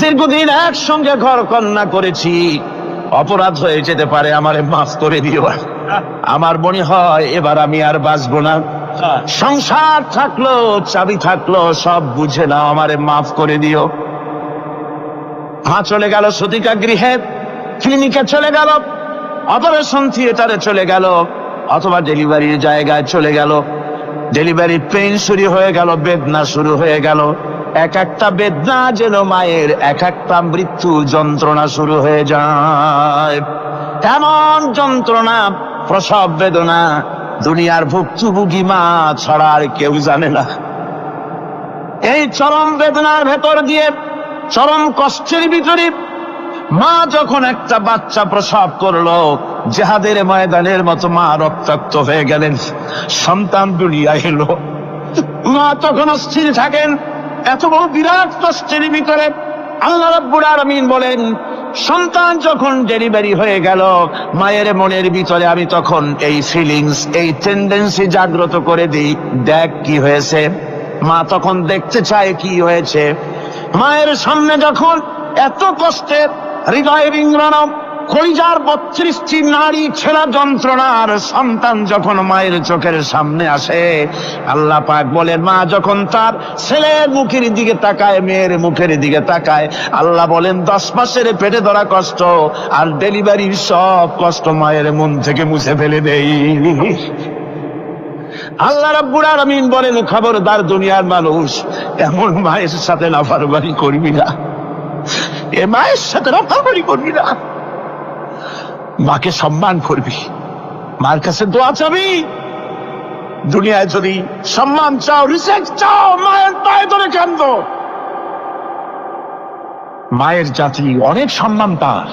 দীর্ঘদিন একসঙ্গে ঘর কন্যা করেছি, অপরাধ হয়ে যেতে পারে, আমারে মাফ করে দিও। আমার মনে হয় এবার আমি আর বাঁচবো না। সংসার থাকলো, চাবি থাকলো, সব বুঝে নাও, আমারে মাফ করে দিও। মা চলে গেল সতিকা গৃহে, ক্লিনিকে চলে গেল, অপারেশন থিয়েটারে চলে গেল, অথবা ডেলিভারির জায়গায় চলে গেল। ডেলিভারি পেইন শুরু হয়ে গেল, বেদনা শুরু হয়ে গেল। এক একটা বেদনা যেন মায়ের এক একটা মৃত্যু যন্ত্রণা শুরু হয়ে যায়। এমন যন্ত্রণা, প্রসব বেদনা দুনিয়ার ভুক্তভোগী মা ছাড়া আর কেউ জানে না। এই চরম বেদনার ভেতর দিয়ে, চরম কষ্টের ভিতরে মা যখন একটা বাচ্চা প্রসব করলো, জিহাদের ময়দানের মতো মা রক্তাক্ত হয়ে গেলেন, সন্তান দুনিয়া এলো। মা তখন অস্থির থাকেন। এত বড় বিরাট কষ্টের ভিতরে আল্লাহ রাব্বুল আলামিন বলেন, সন্তান যখন ডেলিভারি হয়ে গেল, মায়ের মনের ভিতরে আমি তখন এই ফিলিংস, এই টেন্ডেন্সি জাগ্রত করে দিই, দেখ কি হয়েছে। মা তখন দেখতে চায় কি হয়েছে। মায়ের সামনে যখন এত কষ্টের, হৃদয় বিংড়ানো, কলিজার 32টি নারী ছেঁড়া যন্ত্রণার সন্তান যখন মায়ের চোখের সামনে আসে, আল্লাহ পাক বলেন, মা যখন তার ছেলের মুখের দিকে তাকায়, মেয়ের মুখের দিকে তাকায়, আল্লাহ বলেন 10 মাসের পেটে ধরা কষ্ট আর ডেলিভারির সব কষ্ট মায়ের মন থেকে মুছে ফেলে দেই। আল্লাহ রাব্বুল আলামিন বলেন, খবরদার দুনিয়ার মানুষ, এমন মায়ের সাথে নাফরমানি করবি না, এ মায়ের সাথে নাফরমানি করবি না, মাকে সম্মান করবি, মার কাছে দোয়া চাবি। দুনিয়ায় যদি সম্মান চাও, রিসেক্ট চাও, মায়ের পায়ে ধরে কাঁদো। মায়ের জাতি অনেক সম্মান তার।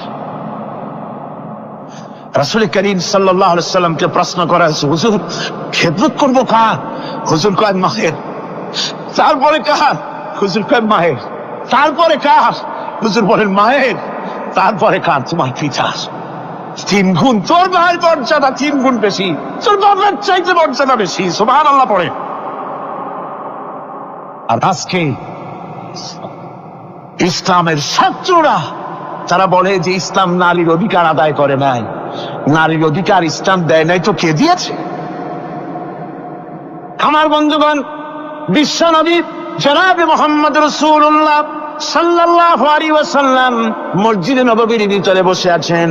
রাসূল করিম সাল্লাল্লাহু আলাইহি সাল্লামকে প্রশ্ন করা হয়েছে, হুজুর খেদমত করবো কার? হুজুর কয় মায়ের। তারপরে কার? হুজুর কয় মায়ের। তারপরে কার? হুজুর বলেন মায়ের। তারপরে কার? তোমার পিতার। 3 গুণ। তোর ভাইয়ের মর্যাদা 3 গুণ বেশি, তোর বাবার চাইতে মর্যাদা বেশি। সুবহানাল্লাহ পড়ে। আর আজকে ইসলামের শত্রুরা তারা বলে যে ইসলাম নারীর অধিকার আদায় করে নাই। নারীর অধিকার ইসলাম দেয় নাই তো কে দিয়েছে? আমার বন্ধুগণ, বিশ্বনবী জনাবে মুহাম্মদ রাসূলুল্লাহ সাল্লাল্লাহু আলাইহি ওয়াসাল্লাম মসজিদে নববীর ভিতরে বসে আছেন।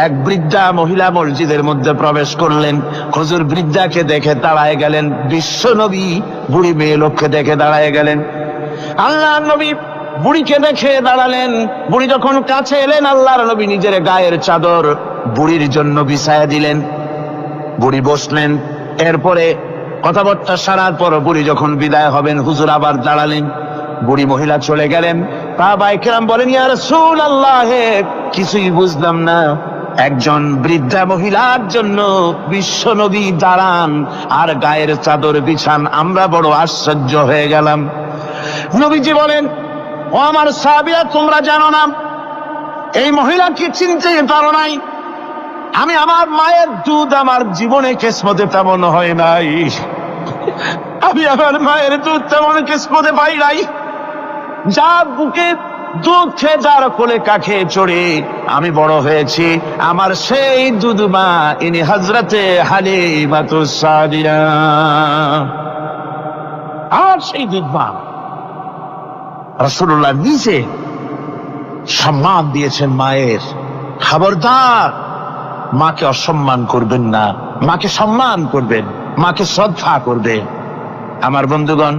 এক বৃদ্ধা মহিলা মসজিদের মধ্যে প্রবেশ করলেন। হুজুর বৃদ্ধাকে দেখে দাঁড়ায় গেলেন। বিশ্বনবী বুড়ি মেয়ে লোককে দেখে দাঁড়ায় গেলেন। আল্লাহর নবী বুড়িকে দেখে দাঁড়ালেন। বুড়ি যখন কাছে এলেন, আল্লাহর নবী নিজের গায়ের চাদর বুড়ির জন্য বিছায়া দিলেন। বুড়ি বসলেন। এরপরে কথাবার্তা সারার পর বুড়ি যখন বিদায় হবেন, হুজুর আবার দাঁড়ালেন। বুড়ি মহিলা চলে গেলেন। সাহাবায়ে কেরাম বলেন, ইয়া রাসূলুল্লাহ, কিছুই বুঝলাম না, একজন বৃদ্ধা মহিলার জন্য বিশ্বনবী দাঁড়ান আর গায়ের চাদর বিছান, আমরা বড় আশ্চর্য হয়ে গেলাম। নবীজি বলেন, ও আমার সাহাবীরা, তোমরা জানো না, এই মহিলাকে চিনতে পারো নাই। আমি আমার মায়ের দুধ আমার জীবনে কিসমতে তেমন হয় নাই। আমি আমার মায়ের দুধ তেমন কিসমতে পাই নাই। যার বুকে দুধ খেয়ে, যার কোলে কাখে চড়ে আমি বড় হয়েছি, আমার সেই দুধ মা ইনি হযরতে হালিমাতুস সাদিয়া। আর সেই দুধ মা রাসূলুল্লাহ নিজে সম্মান দিয়েছেন মায়ের। খবরদার মাকে অসম্মান করবেন না, মাকে সম্মান করবেন, মাকে শ্রদ্ধা করবেন। আমার বন্ধুগণ,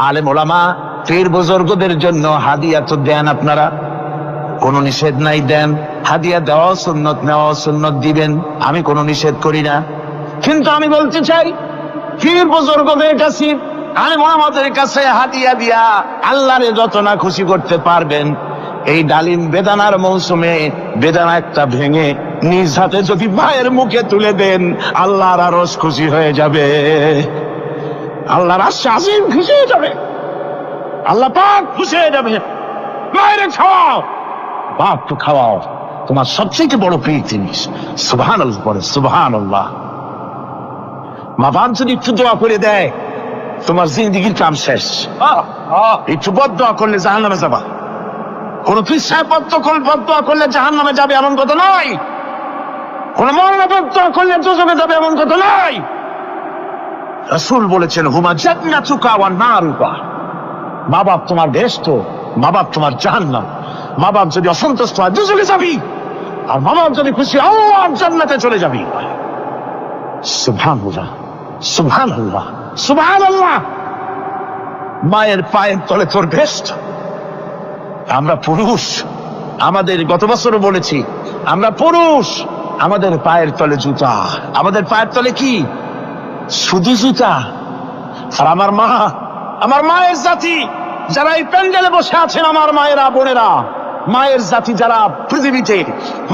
আলেম ওলামা পীর বুজুর্গদের জন্য হাদিয়া তো দেন আপনারা, কোনো নিষেধ নাই, দেন। হাদিয়া দেওয়া সুন্নত, নেওয়া সুন্নত, দিবেন, আমি কোনো নিষেধ করি না। কিন্তু আমি বলতে চাই, পীর বুজুর্গদের কাছে, আলেম ওলামাদের কাছে হাদিয়া দিয়া আল্লাহরে যত না খুশি করতে পারবেন, এই ডালিম বেদানার মৌসুমে বেদানা একটা ভেঙে নিজ হাতে যদি মায়ের মুখে তুলে দেন, আল্লাহর আরশ খুশি হয়ে যাবে, আল্লাহর আশীর্বাদ খুশি হয়ে যাবে, আল্লাহ পাক খুশি হয়ে যাবে। মায়ের খাওয়াও, বাপ তো খাওয়াও, তোমার সবচেয়ে বড় প্রিয় জিনিস। সুবহানাল্লাহ বলে, সুবহানাল্লাহ। মা বাপ যদি একটু দোয়া করে দেয়, তোমার জিন্দেগির কাম শেষ। একটু বদদোয়া করলে জাহান্নামে যাবা। কোন পীর সাহেব বদদোয়া করলে জাহান্নামে যাবে এমন কথা নয়। কোন মওলানা বদদোয়া করলে দোজখে যাবে এমন কথা নয়। রাসূল বলেছেন, হুমা জান্নাতুকা ওয়ান নারুকা। মা বাপ তোমার বেহেশত, মা বাপ তোমার জাহান্নাম। মা বাপ যদি অসন্তুষ্ট হয়, দোজখে যাবি, আর মা বাপ যদি খুশি, আল্লাহর জান্নাতে চলে যাবি। সুবহানাল্লাহ, সুবহানাল্লাহ, সুবহানাল্লাহ। মায়ের পায়ের তলে তোর বেহেশত। আমরা পুরুষ, আমাদের গত বছরও বলেছি, আমরা পুরুষ, আমাদের পায়ের তলে জুতা। আমাদের পায়ের তলে কি? শুধু জুতা। আর আমার মা, আমার মায়ের জাতি যারা এই প্যান্ডেলে বসে আছেন, আমার মায়েরা, বোনেরা, মায়ের জাতি যারা পৃথিবীতে,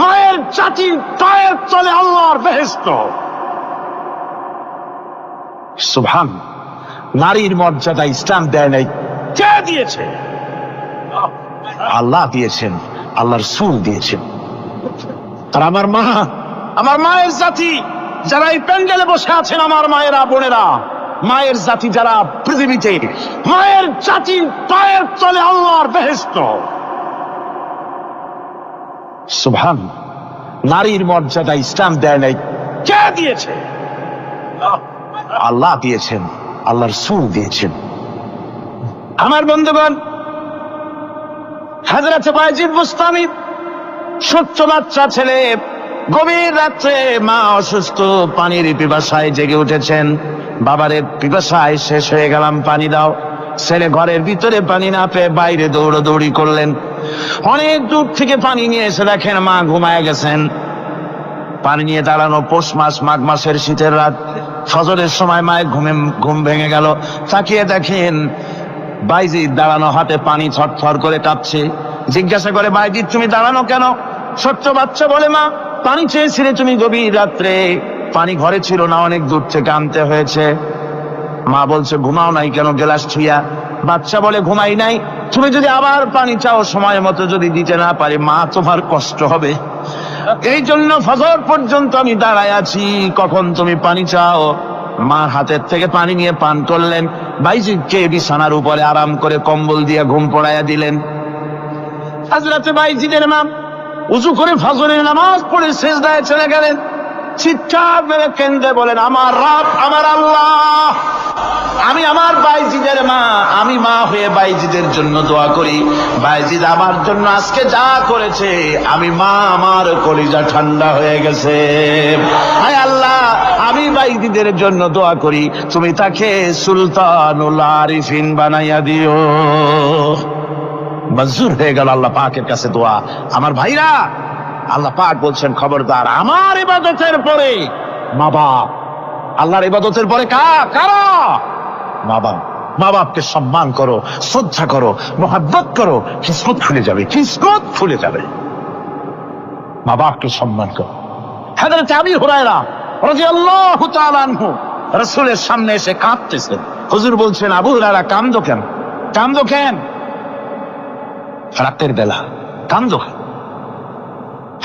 মায়ের জাতির পায়ের তলে আল্লাহর বেহেশত। সুবহান। নারীর মর্যাদা ইসলাম দেয় নাই, কে দিয়েছে? আল্লাহ দিয়েছেন, আল্লাহর রাসূল দিয়েছেন। আর আমার মা, আমার মায়ের জাতি যারা এই প্যান্ডেলে বসে আছেন, আমার মায়েরা, বোনেরা, মায়ের জাতি যারা পৃথিবীতে, মায়ের জাতির পায়ের তলে আল্লাহর বেহেশত। সুবহান, নারীর মর্যাদা ইসলাম দেয় নাই, কে দিয়েছে? আল্লাহ দিয়েছেন, আল্লাহ রাসূল দিয়েছেন। আমার বন্ধুগণ, হযরত বাইজিদ বুস্তামি, ছোট্ট বাচ্চা ছেলে, গভীর রাত্রে মা অসুস্থ, পানির পিপাসায় জেগে উঠেছেন। বাবারে, পিপাসায় শেষ হয়ে গেলাম, পানি দাও। ছেলে ঘরের ভিতরে পানি না পেয়ে বাইরে দৌড়াদৌড়ি করলেন। অনেক দূর থেকে পানি নিয়ে এসে দেখেন মা ঘুমায় গেছেন। পানি নিয়ে দাঁড়ানো, পৌষ মাস, মাঘ মাসের শীতের রাত, ফজরের সময় মায়ের ঘুম ভেঙে গেল। তাকিয়ে দেখেন বাইজিদ দাঁড়ানো, হাতে পানি থরথর করে কাঁপছে। জিজ্ঞাসা করে, বাইজিদ তুমি দাঁড়ানো কেন? ছোট্ট বাচ্চা বলে, মা পানি চেয়েছিলে তুমি গভীর রাত্রে, পানি ঘরে ছিল না, অনেক দূর থেকে আনতে হয়েছে। মা বলছে, ঘুমাও নাই কেন গ্লাস ছুঁয়া? বাচ্চা বলে, ঘুমাই নাই, তুমি যদি আবার পানি চাও সময় মতো যদি দিতে না পারি মা তোমার কষ্ট হবে, এই জন্য ফজর পর্যন্ত আমি দাঁড়ায় আছি, কখন তুমি পানি চাও। মা হাতের থেকে পানি নিয়ে পান করলেন। বাইজিদকে বিছানার উপরে আরাম করে কম্বল দিয়ে ঘুম পড়াইয়া দিলেন। হযরত বাইজিদের মা উযু করে ফজরের নামাজ পড়ে সিজদায় চলে গেলেন। চিৎকার মেরে কেঁদে বলেন, আমার রব, আমার আল্লাহ, আমি আমার বাইজিদের মা, আমি মা হয়ে বাইজিদের জন্য দোয়া করি। বাইজিদ আমার জন্য আজকে যা করেছে, আমি মা, আমার কলিজা ঠান্ডা হয়ে গেছে। হায় আল্লাহ, আমি বাইজিদের জন্য দোয়া করি, তুমি তাকে সুলতানুল আরিফিন বানাইয়া দিও। মঞ্জুর হয়ে গেল আল্লাহ পাকের কাছে দোয়া। আমার ভাইরা, আল্লাহ পাক বলছেন, খবরদার, আমার ইবাদতের পরে মা বাপ, আল্লাহর ইবাদতের পরে কারা? মা বাপ। মা বাপকে সম্মান করো, শ্রদ্ধা করো, মোহাব্বত করো, কিসমত খুলে যাবে, কিসমত খুলে যাবে। মা বাপকে সম্মান করো। হযরত আবু হুরায়রা রাদিয়াল্লাহু তাআলা আনহু রাসূলের সামনে এসে কাঁদতেছেন। হুজুর বলছেন, আবু হুরায়রা কাঁদো কেন? কাঁদো কেন? রাতের বেলা কাঁদো কেন?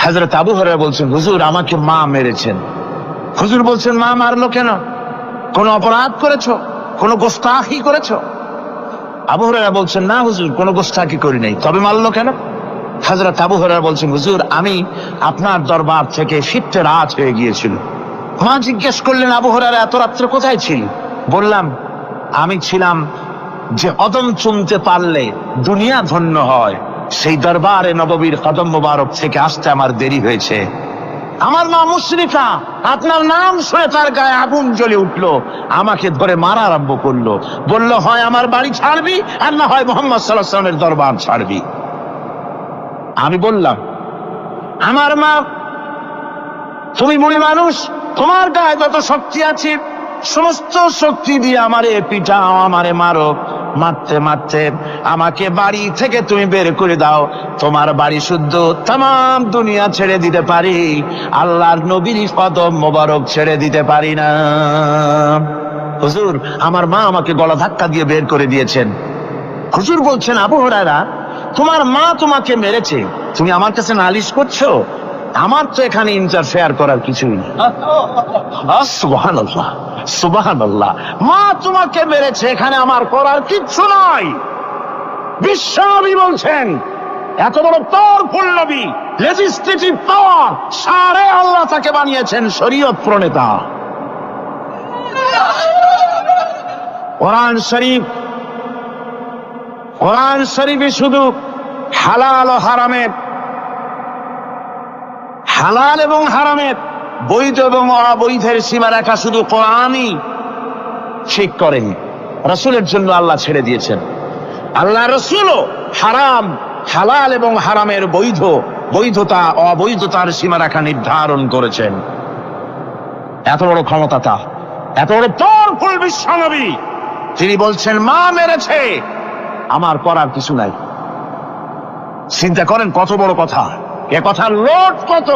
হযরত আবু হুরায়রা বলছেন, হুজুর আমাকে মা মেরেছেন। হুজুর বলছেন, মা মারলো কেন? কোন অপরাধ করেছো? কোন গোস্তাখি করেছো? আবু হুরায়রা বলছেন, না হুজুর, কোন গোস্তাখি করি নাই, তবে মারলো কেন? হযরত আবু হুরায়রা বলছেন, হুজুর আমি আপনার দরবার থেকে ফিরতে রাত হয়ে গিয়েছিল। মা জিজ্ঞেস করলেন, আবু হুরায়রা এত রাত্রে কোথায় ছিল? বললাম, আমি ছিলাম যে কদম চুমতে পারলে দুনিয়া ধন্য হয়, সেই দরবারে নববীর কদম মোবারক থেকে আসতে আমার দেরি হয়েছে। আমার মা মুশরিকা, আপনার নাম শুনে তার গায়ে আগুন জ্বলে উঠলো, আমাকে ধরে মারা আরম্ভ করলো। বলল, হয় আমার বাড়ি ছাড়বি, আর না হয় মুহাম্মদ সাল্লাল্লাহু আলাইহি ওয়াসাল্লামের দরবার ছাড়বি। আমি বললাম, আমার মা, তুমি বুড়ি মানুষ, তোমার গায়ে যত শক্তি আছে সমস্ত শক্তি দিয়ে আমারে পিটাও, আমারে মারো। মারতে মারতে আমাকে বাড়ি থেকে তুমি বের করে দাও, তোমার বাড়ি শুদ্ধ, তাম দুনিয়া ছেড়ে দিতে পারি, আল্লাহর নবীর কদম মোবারক ছেড়ে দিতে পারি না। হুজুর, আমার মা আমাকে গলা ধাক্কা দিয়ে বের করে দিয়েছেন। হুজুর বলছেন, আবু হুরায়রা, তোমার মা তোমাকে মেরেছে, তুমি আমার কাছে নালিশ করছো? আমার তো এখানে ইন্টারফেয়ার করার কিছুই নেই। সুবহানাল্লাহ, সুবহানাল্লাহ, মা তোমাকে মেরেছে, এখানে আমার করার কিচ্ছু নাই। বিশ্বনবী বলছেন, এত বড় পাওয়ারফুল নবী, লেজিসলেটিভ পাওয়ার, সারে আল্লাহ তাকে বানিয়েছেন শরীয়ত প্রণেতা। কোরআন শরীফ, কোরআন শরীফে শুধু হালাল ও হারামের, হালাল এবং হারামের, বৈধ এবং অবৈধের সীমারেখা শুধু কোরআনই ঠিক করেন, রাসূলের জন্য আল্লাহ ছেড়ে দিয়েছেন। আল্লাহ রাসূলও হারাম, হালাল এবং হারামের বৈধতা অবৈধতার সীমারেখা নির্ধারণ করেছেন। এত বড় ক্ষমতা তার, এত বড় পাওয়ারফুল বিশ্বনবী, তিনি বলছেন, মা মেরেছে, আমার করার কিছু নাই। চিন্তা করেন কত বড় কথা, এ কথার লোড কত।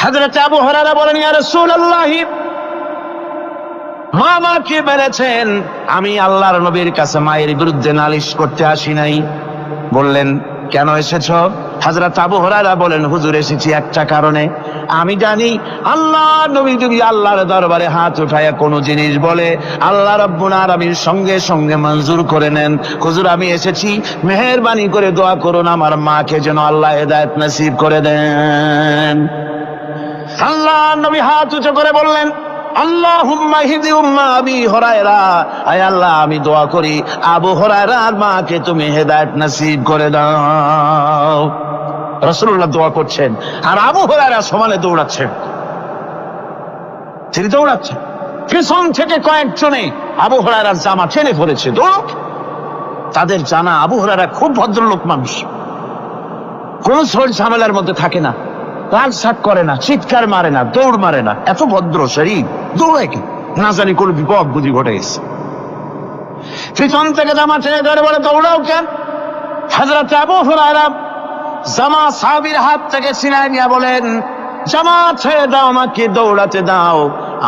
হযরত আবু হুরায়রা বলেন, ইয়া রাসূলুল্লাহ, মা আমাকে মেরেছেন, আমি আল্লাহর নবীর কাছে মায়ের বিরুদ্ধে নালিশ করতে আসি নাই। বললেন, কেন এসেছো? হযরত আবু হুরায়রা বলেন, হুজুর এসেছি একটা কারণে। আমি জানি আল্লাহ নবী যদি আল্লাহর দরবারে হাত উঠায়া কোনো জিনিস বলে আল্লাহ রাব্বুল আলামিন সঙ্গে সঙ্গে মঞ্জুর করে নেন। হুজুর আমি এসেছি, মেহেরবানি করে দোয়া করুন আমার মাকে যেন আল্লাহ হেদায়েত নসিব করে দেন। আল্লাহ নবী হাত উঁচু করে বললেন, আল্লাহুম্মা হিদি উম্মা আবি হুরায়রা, আয় আল্লাহ আমি দোয়া করি আবু হুরায়রার মাকে তুমি হেদায়েত নসিব করে দাও। রাসূলুল্লাহ দোয়া করছেন আর আবু হুরায়রা সমানে দৌড়াচ্ছেন। তিনি দৌড়াচ্ছেন, পিছন থেকে কয়েকজনে আবু হুরায়রার জামা টেনে ধরেছে। দৌড়! তাদের জানা আবু হুরায়রা খুব ভদ্রলোক মানুষ, কোন ঝড় ঝামেলার মধ্যে থাকে না, রাগ সাগ করে না, চিৎকার মারে না, দৌড় মারে না, এত ভদ্র শরীর। দৌড়ায় কি? না জানি কোন বিপদ বুঝি ঘটে গেছে। পিছন থেকে জামা টেনে ধরে বলে, দৌড়াও কেন? হযরত আবু হুরায়রা জামা সাহাবীর হাত থেকে ছিনায় নিয়ে বলেন, জামা ছেড়ে দাও, আমাকে দৌড়াতে দাও।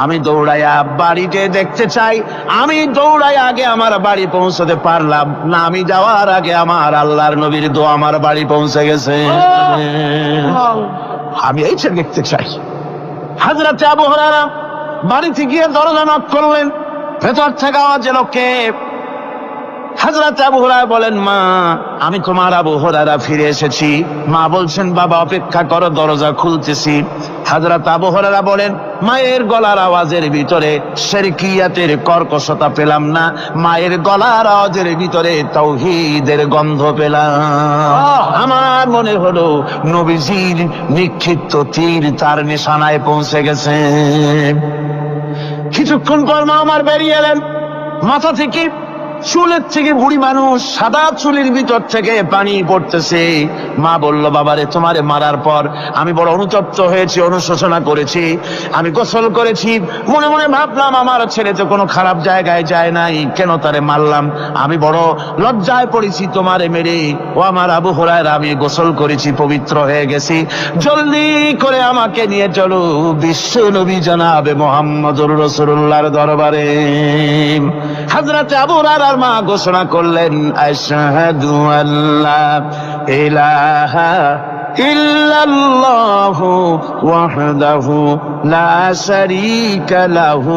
আমি দৌড়াইয়া বাড়িতে দেখতে চাই, আমি দৌড়াই আগে আমার বাড়ি পৌঁছতে পারলাম না, আমি যাওয়ার আগে আমার আল্লাহর নবীর দোয়া আমার বাড়ি পৌঁছে গেছে, আমি এইটা দেখতে চাই। হযরত আবু হুরায়রা বাড়িতে গিয়ে দরজা নক করলেন, ভেতর থেকে আওয়াজ এলো, কে? হযরত আবু হুরায়রা বলেন, মা আমি তোমার আবু হুরায়রা ফিরে এসেছি। মা বলছেন, বাবা অপেক্ষা করো, দরজা খুলতেছি। হযরত আবু হুরায়রা বলেন, মায়ের গলার আওয়াজের ভিতরে শিরকিয়াতের কর্কশতা পেলাম না, মায়ের গলার আওয়াজের ভিতরে তাওহীদের গন্ধ পেলাম। আমার মনে হলো নবীজির নিক্ষিপ্ত তীর তার নিশানায় পৌঁছে গেছে। কিছুক্ষণ পর মা আমার বেরিয়ে এলেন, মাথা থেকে চুলের থেকে বুড়ি মানুষ, সাদা চুলের ভিতর থেকে পানি পড়তেছে। মা বলল, বাবারে তোমারে মারার পর আমি বড় অনুতপ্ত হয়েছি, অনুশোচনা করেছি, আমি গোসল করেছি, মনে মনে ভাবলাম আমার ছেলে তো কোনো খারাপ জায়গায় যায় নাই, কেন তারে মারলাম? আমি বড় লজ্জায় পড়েছি তোমারে মেরে। ও আমার আবু হুরায়রা, আমি গোসল করেছি, পবিত্র হয়ে গেছি, জলদি করে আমাকে নিয়ে চলো বিশ্ব নবী জনাবে মুহাম্মদুর রাসূলুল্লাহর দরবারে। হযরত আবু হুরায়রার মা ঘোষণা করলেন, আশহাদু আল্লা ইলাহা ইল্লাল্লাহু ওয়াহদাহু লা শারীকা লাহু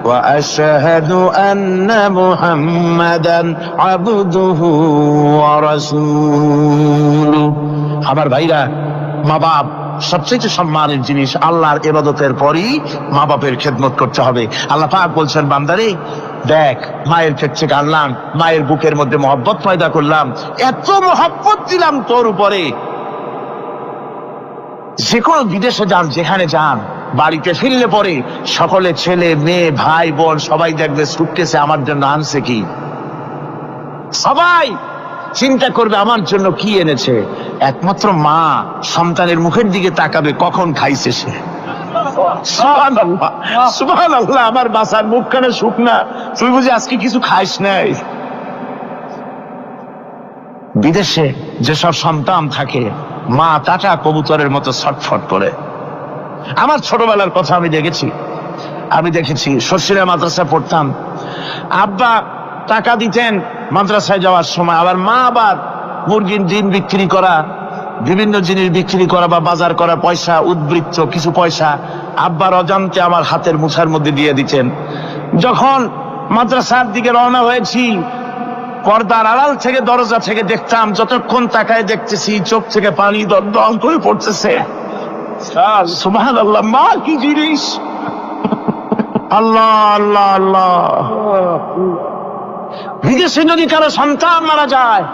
ওয়া আশহাদু আন্না মুহাম্মাদান আবদুহু ওয়া রাসূলুহু। আমার ভাইরা, মা বাপ সবচেয়ে সম্মানের জিনিস। আল্লাহর ইবাদতের পরই মা বাপের খেদমত করতে হবে। আল্লাহ পাক বলছেন, বান্দারে দেখ, মায়ের পেট থেকে আনলাম, মায়ের বুকের মধ্যে মহব্বত পয়দা করলাম, এত মহব্বত দিলাম তোর উপরে, যে কোনো বিদেশে যান, যেখানে যান, বাড়িতে ফিরলে পরে সকলে ছেলে মেয়ে ভাই বোন সবাই দেখবে সুটকেসে আমার জন্য আনছে কি। সবাই চিন্তা করবে আমার জন্য কি এনেছে। একমাত্র মা সন্তানের মুখের দিকে তাকাবে কখন খাইছে সে। সুবহানাল্লাহ, সুবহানাল্লাহ, আমার বাসার মুখখানে শুকনা, তুই বুঝি আজকে কিছু খাইস নাই। বিদেশে যেসব সন্তান থাকে, মা টাটা কবুতরের মতো ছটফট করে। আমার ছোটবেলার কথা আমি দেখেছি শশীরা মাদ্রাসায় পড়তাম, আব্বা টাকা দিতেন মাদ্রাসায় যাওয়ার সময়, আবার মা আবার মুরগির ডিম বিক্রি করা, বিভিন্ন জিনিস বিক্রি করা বা বাজার করা পয়সা, উদ্বৃত্ত কিছু পয়সা আব্বার অজান্তে আমার হাতের মুঠার মধ্যে দিয়ে দিতেন। যখন মাদ্রাসার দিকে রওনা হয়েছি, পর্দার আড়াল থেকে দরজা থেকে দেখতাম, যতক্ষণ তাকায় দেখতেছি চোখ থেকে পানি দল করে পড়তেছে। সুবহানাল্লাহ, মা কি জিনিস! আল্লাহ আল্লাহ আল্লাহ। বিদেশে যদি কারো সন্তান মারা যায়,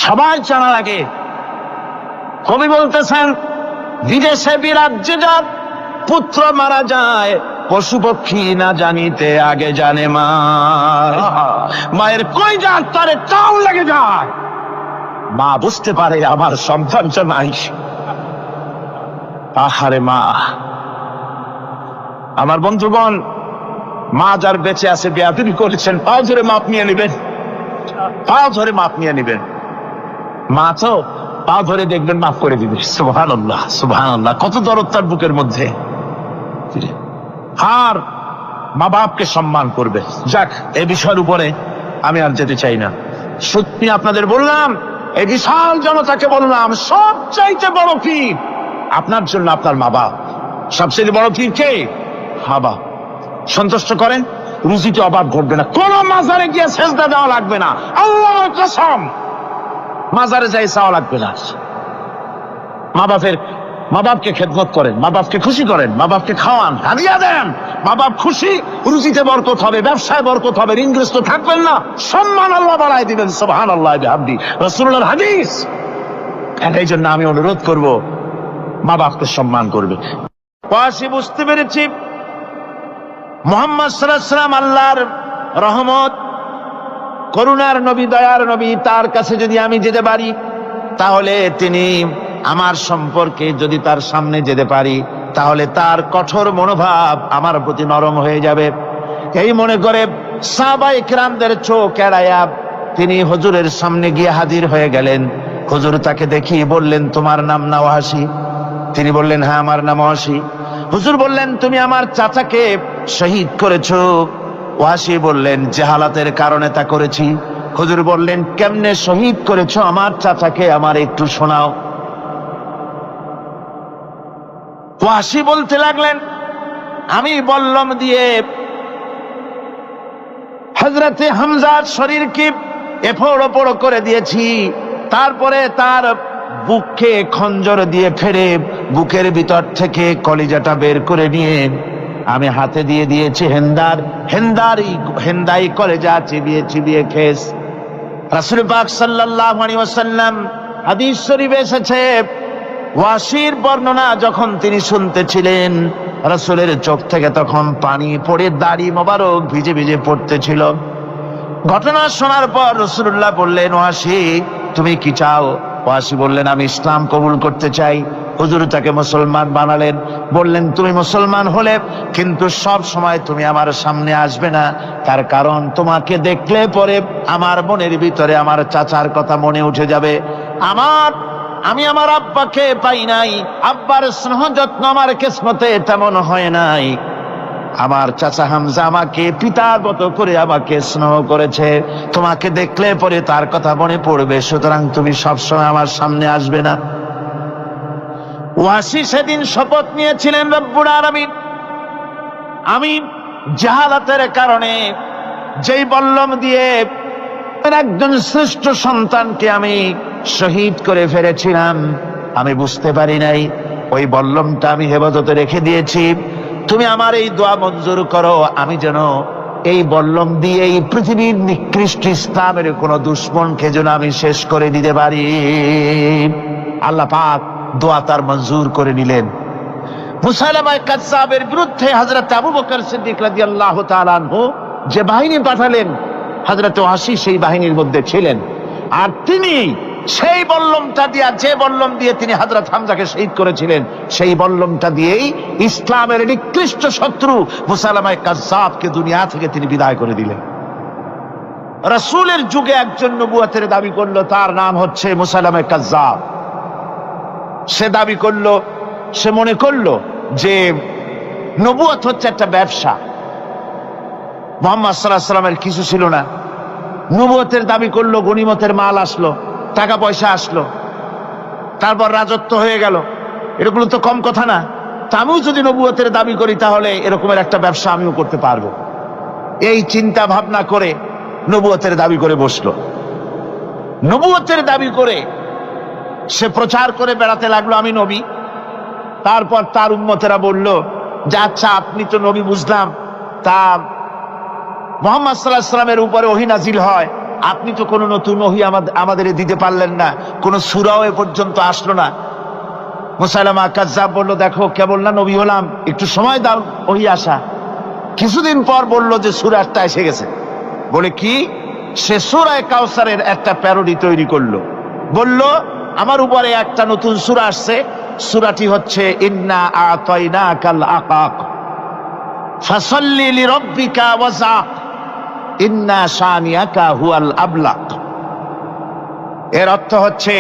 সবাই জানা লাগে। কবি বলতেছেন, বিদেশে বিরাজ্যে যার পুত্র মারা যায়, পশু পক্ষী না জানিতে আগে জানে মা। মায়ের কই যাক তারে টান লেগে যায়, মা বুঝতে পারে আমার সন্তানটা নাই। আহারে মা! আমার বন্ধুগণ, মা যার বেঁচে আছে বেয়াদবি করেছেন, পাও ধরে মাপ নিয়ে নেবেন, পাও ধরে মাপ নিয়ে নেবেন। মা তো পা ধরে দেখবেন মাফ করে দিবে। সুবহানাল্লাহ, সুবহানাল্লাহ, কত দরদ তার বুকের মধ্যে। আর মা বাপকে সম্মান করবে। যাক, এই বিষয়ের উপরে আমি আর যেতে চাই না। সত্যি আপনাদের বললাম, এই বিশাল জনতাকে বললাম সবচাইতে বড় পীর আপনার জন্য আপনার মা বাপ। সবচেয়ে বড় পীর কে? বাবা। সন্তুষ্ট করেন, রুজিতে অভাব ঘটবে না, কোন মাজারে গিয়ে সেজদা দেওয়া লাগবে না, আল্লাহর কসম মাজারে যাই চাওয়া লাগবে না। মা বাপকে খেদমত করেন, মা বাপকে খুশি করেন, মা বাপকে খাওয়ান, হাদিয়া দেন, মা বাপ খুশি, রুজিতে বরকত হবে, ব্যবসায় বরকত হবে, ঋণগ্রস্ত থাকবেন না, সম্মান আল্লাহ বাড়ায় দিবেন। সুবহানাল্লাহ বিহামদি, রাসূলুল্লাহর হাদিস। এই জন্য আমি অনুরোধ করব, মা বাপকে সম্মান করবে। পাশে বুঝতে পেরেছি মুহাম্মদ সাল্লাল্লাহু আলাইহি ওয়াসাল্লাম আল্লাহর রহমত, করুণার নবী, দয়ার নবী। তার কাছে যদি আমি যেতে পারি, তাহলে তিনি আমার সম্পর্কে যদি তার সামনে যেতে পারি, তাহলে তার কঠোর মনোভাব আমার প্রতি নরম হয়ে যাবে। এই মনে করে সাহাবায়ে কেরামদের চোখ এড়াইয়া তিনি হুজুরের সামনে গিয়ে হাজির হয়ে গেলেন। হুজুর তাকে দেখিয়ে বললেন, তোমার নাম না ওয়াসি? তিনি বললেন, হ্যাঁ আমার নাম ওয়াসি। হুজুর বললেন, তুমি আমার চাচাকে শহীদ করেছো? ওয়াসি বললেন, জাহালাতের কারণে তা করেছি। হুজুর বললেন, কেমনে শহীদ করেছো আমার চাচাকে, আমার একটু শোনাও। ওয়াসি বলতে লাগলেন, আমি বল্লম দিয়ে হযরতে হামজার শরীরকে এফোড় ওপড় করে দিয়েছি, তারপরে তার বুককে খঞ্জর দিয়ে ফেরে বুকের ভিতর থেকে কলিজাটা বের করে নিয়ে আমি হাতে দিয়ে দিয়েছি হেন্দাই কলেজা চিবিয়ে চিবিয়ে খেস। রাসূল পাক সাল্লাল্লাহু আলাইহি ওয়াসাল্লাম হাদিস শরীফে এসেছে, ওয়াসির বর্ণনা যখন তিনি শুনতেছিলেন, রাসূলের চোখ থেকে তখন পানি পড়ে দাড়ি মোবারক ভিজে ভিজে পড়তেছিল। ঘটনা শোনার পর রাসূলুল্লাহ বললেন, ওয়াসি তুমি কি চাও? ওয়াসি বললেন, আমি ইসলাম কবুল করতে চাই। হুজুর তাকে মুসলমান বানালেন। বললেন, তুমি মুসলমান হলে কিন্তু সব সময় তুমি আমার সামনে আসবে না, তার কারণ তোমাকে দেখলে পরে আমার মনের ভিতরে আমার চাচার কথা মনে উঠে যাবে। আমি আমার আব্বাকে পাই নাই, আব্বার স্নেহ যত্ন আমার কিসমতে তেমন হয় নাই। আমার চাচা হামজা আমাকে পিতার মতো করে আমাকে স্নেহ করেছে, তোমাকে দেখলে পরে তার কথা মনে পড়বে, সুতরাং তুমি সবসময় আমার সামনে আসবে না। ওয়াসি সেদিন শপথ নিয়েছিলেন, রব্বুল আলামিন, আমি জাহালাতের কারণে যেই বল্লম দিয়ে একজন শ্রেষ্ঠ সন্তানকে আমি শহীদ করে ফেলেছিলাম, আমি বুঝতে পারি নাই, ওই বল্লমটা আমি হেফাজতে রেখে দিয়েছি। তুমি আমার এই দোয়া মঞ্জুর করো, আমি যেন এই বল্লম দিয়ে এই পৃথিবীর নিকৃষ্ট ইসলামের কোন দুশ্মনকে যেন আমি শেষ করে দিতে পারি। আল্লাহ পাক দোয়া তার মঞ্জুর করে নিলেন। মুসাইলামা কাযযাবের বিরুদ্ধে হযরত আবু বকর সিদ্দিক রাদিয়াল্লাহু তাআলা আনহু যে বাহিনী পাঠালেন, হযরত ওয়াসি সেই বাহিনীর মধ্যে ছিলেন। আর তিনি সেই বল্লমটা দিয়ে, যে বল্লম দিয়ে তিনি হযরত হামজাকে শহীদ করেছিলেন, সেই বল্লমটা দিয়েই ইসলামের নিকৃষ্ট শত্রু মুসাইলামা কাযযাবকে দুনিয়া থেকে তিনি বিদায় করে দিলেন। রাসূলের যুগে একজন নবুয়তের দাবি করলো, তার নাম হচ্ছে মুসাইলামা কাযযাব। সে দাবি করলো, সে মনে করলো যে নবুয়ত হচ্ছে একটা ব্যবসা। মুহাম্মদ সাল্লাল্লাহু আলাইহি ওয়াসাল্লামের কিছু ছিল না, নবুয়তের দাবি করলো, গনিমতের মাল আসলো, টাকা পয়সা আসলো, তারপর রাজত্ব হয়ে গেল, এরকম তো কম কথা না। তা আমিও যদি নবুয়তের দাবি করি, তাহলে এরকমের একটা ব্যবসা আমিও করতে পারবো। এই চিন্তা ভাবনা করে নবুয়তের দাবি করে বসলো। নবুয়তের দাবি করে সে প্রচার করে বেড়াতে লাগলো, আমি নবী। তারপর তার উম্মতেরা বলল যে, আচ্ছা আপনি তো নবী বুঝলাম, তা মুহাম্মদ সাল্লাল্লাহু আলাইহি ওয়াসাল্লামের উপরে ওহী নাজিল হয়, আপনি তো কোনো নতুন ওহী আমাদের দিতে পারলেন না, কোনো সূরাও এ পর্যন্ত আসলো না। মুসাইলামা কাযযাব বলল, দেখো কেবল না নবী হলাম, একটু সময় দাও ওহী আসা। কিছুদিন পর বলল যে সূরা একটা এসে গেছে। বলে কি? সে সূরা কাউসারের একটা প্যারোডি তৈরি করলো। বলল, আমার উপরে একটা নতুন সূরা আসছে, সূরাটি হচ্ছে ইন্না আতাইনাকাল আকাক ফাসাল্লি লিরাব্বিকা ওয়াজআক ইন্না শানিয়াকা হুয়াল আবলাক। এর অর্থ হচ্ছে,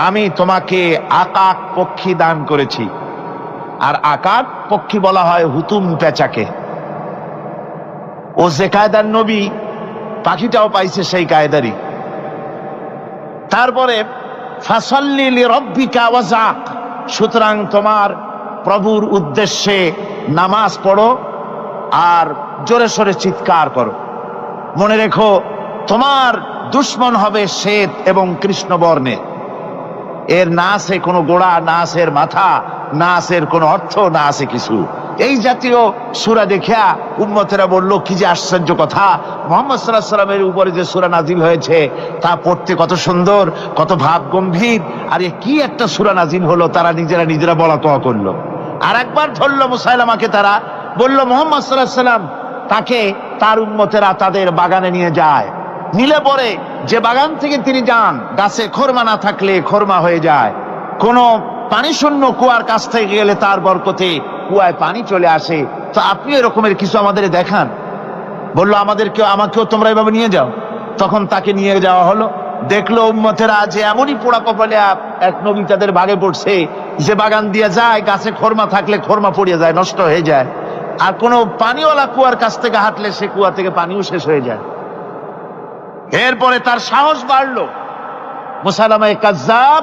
আমি তোমাকে আকাক পক্ষী দান করেছি। আর আকাক পক্ষী বলা হয় হুতুম পেঁচাকে। ও যে কায়দার নবী, পাখিটাও পাইছে সেই কায়দারই। তারপরে ফাসাল্লি লিরাব্বিকা ওয়াজাক, সুতরাং তোমার প্রভুর উদ্দেশ্যে নামাজ পড়ো আর জোরে সোরে চিৎকার করো। মনে রেখো, তোমার দুশ্মন হবে শ্বেত এবং কৃষ্ণ বর্ণে, এর না আছে কোনো গোড়া, না আছে এর মাথা, না আছে এর কোনো অর্থ, না আছে কিছু। এই জাতীয় সূরা দেখিয়া উম্মতেরা বলল, কি যে আশ্চর্য কথা, মুহাম্মদ সাল্লাল্লাহু আলাইহি ওয়াসাল্লামের উপরে যে সূরা নাজিল হয়েছে তা পড়তে কত সুন্দর, কত ভাব গম্ভীর, আর এ কি একটা সূরা নাজিল হলো। তারা নিজেরা বলা তোয়া করলো। আর একবার ধরলো মুসাইলামাকে, তারা বলল মুহাম্মদ সাল্লাল্লাহু আলাইহি ওয়াসাল্লাম তাকে তার উম্মতেরা তাদের বাগানে নিয়ে যায়, নিলে পরে যে বাগান থেকে তিনি যান, গাছে খরমা না থাকলে খরমা হয়ে যায়, কোনো পানি শূন্য কুয়ার কাছ থেকে গেলে তার বরকতে কুয়ায় পানি চলে আসে। তো আপনি এরকমের কিছু আমাদের দেখান। বললো আমাকেও তোমরা এভাবে নিয়ে যাও। তখন তাকে নিয়ে যাওয়া হলো। দেখলো উম্মতেরা যে এমনই পোড়া কপালে এক নবী তাদের বাগে পড়ছে, যে বাগান দিয়ে যায়, গাছে খরমা থাকলে খরমা পড়িয়ে যায়, নষ্ট হয়ে যায়, আর কোনো পানিওয়ালা কুয়ার কাছ থেকে হাঁটলে সে কুয়া থেকে পানিও শেষ হয়ে যায়। এরপরে তার সাহস বাড়লো। মুসাইলামায়ে কাজ্জাব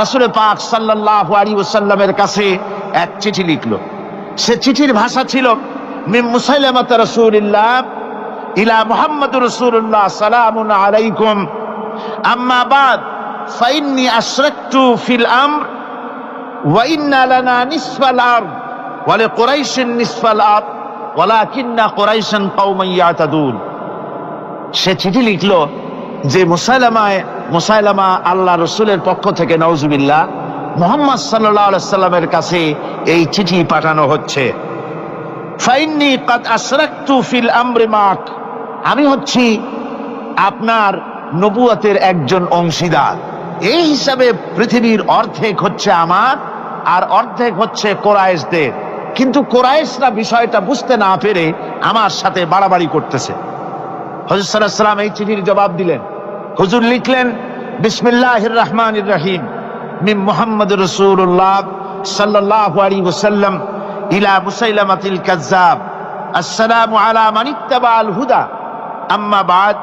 রাসূল পাক সাল্লাল্লাহু আলাইহি ওয়াসাল্লামের কাছে এক চিঠি লিখলো। সে চিঠির ভাষা ছিল, মিন মুসাইলামাত রাসূলিল্লাহ ইলা মুহাম্মাদুর রাসূলুল্লাহ সালামুন আলাইকুম আম্মা বাদ ফাইন্নী আশরাকতু ফিল আমর ওয়া ইন্না লানা নিসফাল আরদ ওয়া লিকুরাইশিন নিসফাল আরদ ওয়ালাকিন্না কুরাইশান কওমান ইয়াতাদুন। সে চিঠি লিখলো যে মুসাইলামা আল্লাহ রসুলের পক্ষ থেকে নাউজুবিল্লাহ মুহাম্মদ সাল্লাল্লাহু আলাইহি সাল্লামের কাছে এই চিঠি পাঠানো হচ্ছে। ফাইন্নী কাদ আশরাকতু ফিল আমরি মাক, আমি হচ্ছি আপনার নবুয়তের একজন অংশীদার। এই হিসাবে পৃথিবীর অর্ধেক হচ্ছে আমার আর অর্ধেক হচ্ছে কোরাইশদের, কিন্তু কোরাইশরা বিষয়টা বুঝতে না পেরে আমার সাথে বাড়াবাড়ি করতেছে। হুজুর সাল্লাল্লাহু আলাইহি ওয়াসাল্লাম এই চিঠির জবাব দিলেন। হুজুর লিখলেন, বিসমিল্লাহির রহমানির রহিম মিন মুহাম্মাদুর রাসূলুল্লাহ সাল্লাল্লাহু আলাইহি ওয়াসাল্লাম ইলা মুসাইলামাতিল কাজ্জাব আসসালামু আলা মান ইত্তাবাআল হুদা আম্মা বাদ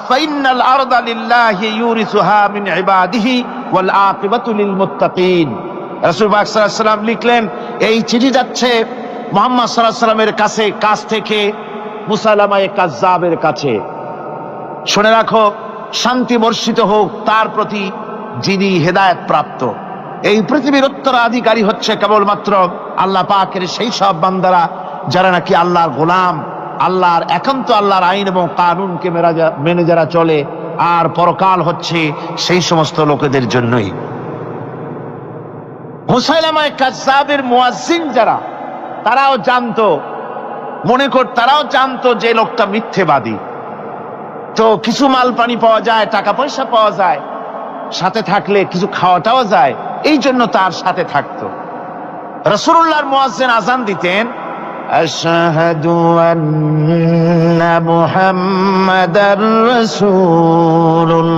ফাইন্নাল আরদা লিল্লাহি ইউরিসুহা মিন ইবাদিহি ওয়াল আকিবাতু লিল মুত্তাকিন। রাসূল পাক সাল্লাল্লাহু আলাইহি ওয়াসাল্লাম লিখলেন, এই চিঠি যাচ্ছে মুহাম্মদ সাল্লাল্লাহু আলাইহি ওয়াসাল্লামের কাছ থেকে মুসাইলামায়ে কাজ্জাবের কাছে। শুনে রাখো, শান্তি বর্ষিত হোক তার প্রতি যিনি হেদায়েত প্রাপ্ত। এই পৃথিবীর উত্তরাধিকারী হচ্ছে কেবলমাত্র আল্লাহ পাকের সেই সব বান্দারা যারা নাকি আল্লাহর গোলাম, আল্লাহর একান্ত আল্লাহর আইন এবং কানুনকে মেনে যারা চলে, আর পরকাল হচ্ছে সেই সমস্ত লোকেদের জন্যই। মুসাইলামায়ে কাজ্জাবের মুয়াজ্জিন যারা, তারাও জানতো, তারাও জানতো যে লোকটা মিথ্যেবাদী। তো কিছু মাল পানি পাওয়া যায়, টাকা পয়সা পাওয়া যায়, সাথে থাকলে কিছু খাওয়াটাও যায়, এই জন্য তার সাথে থাকতো। রাসূলুল্লাহর মুয়াজ্জিন আযান দিতেন, আশহাদু আন্না মুহাম্মাদার রাসূলুল্লাহ,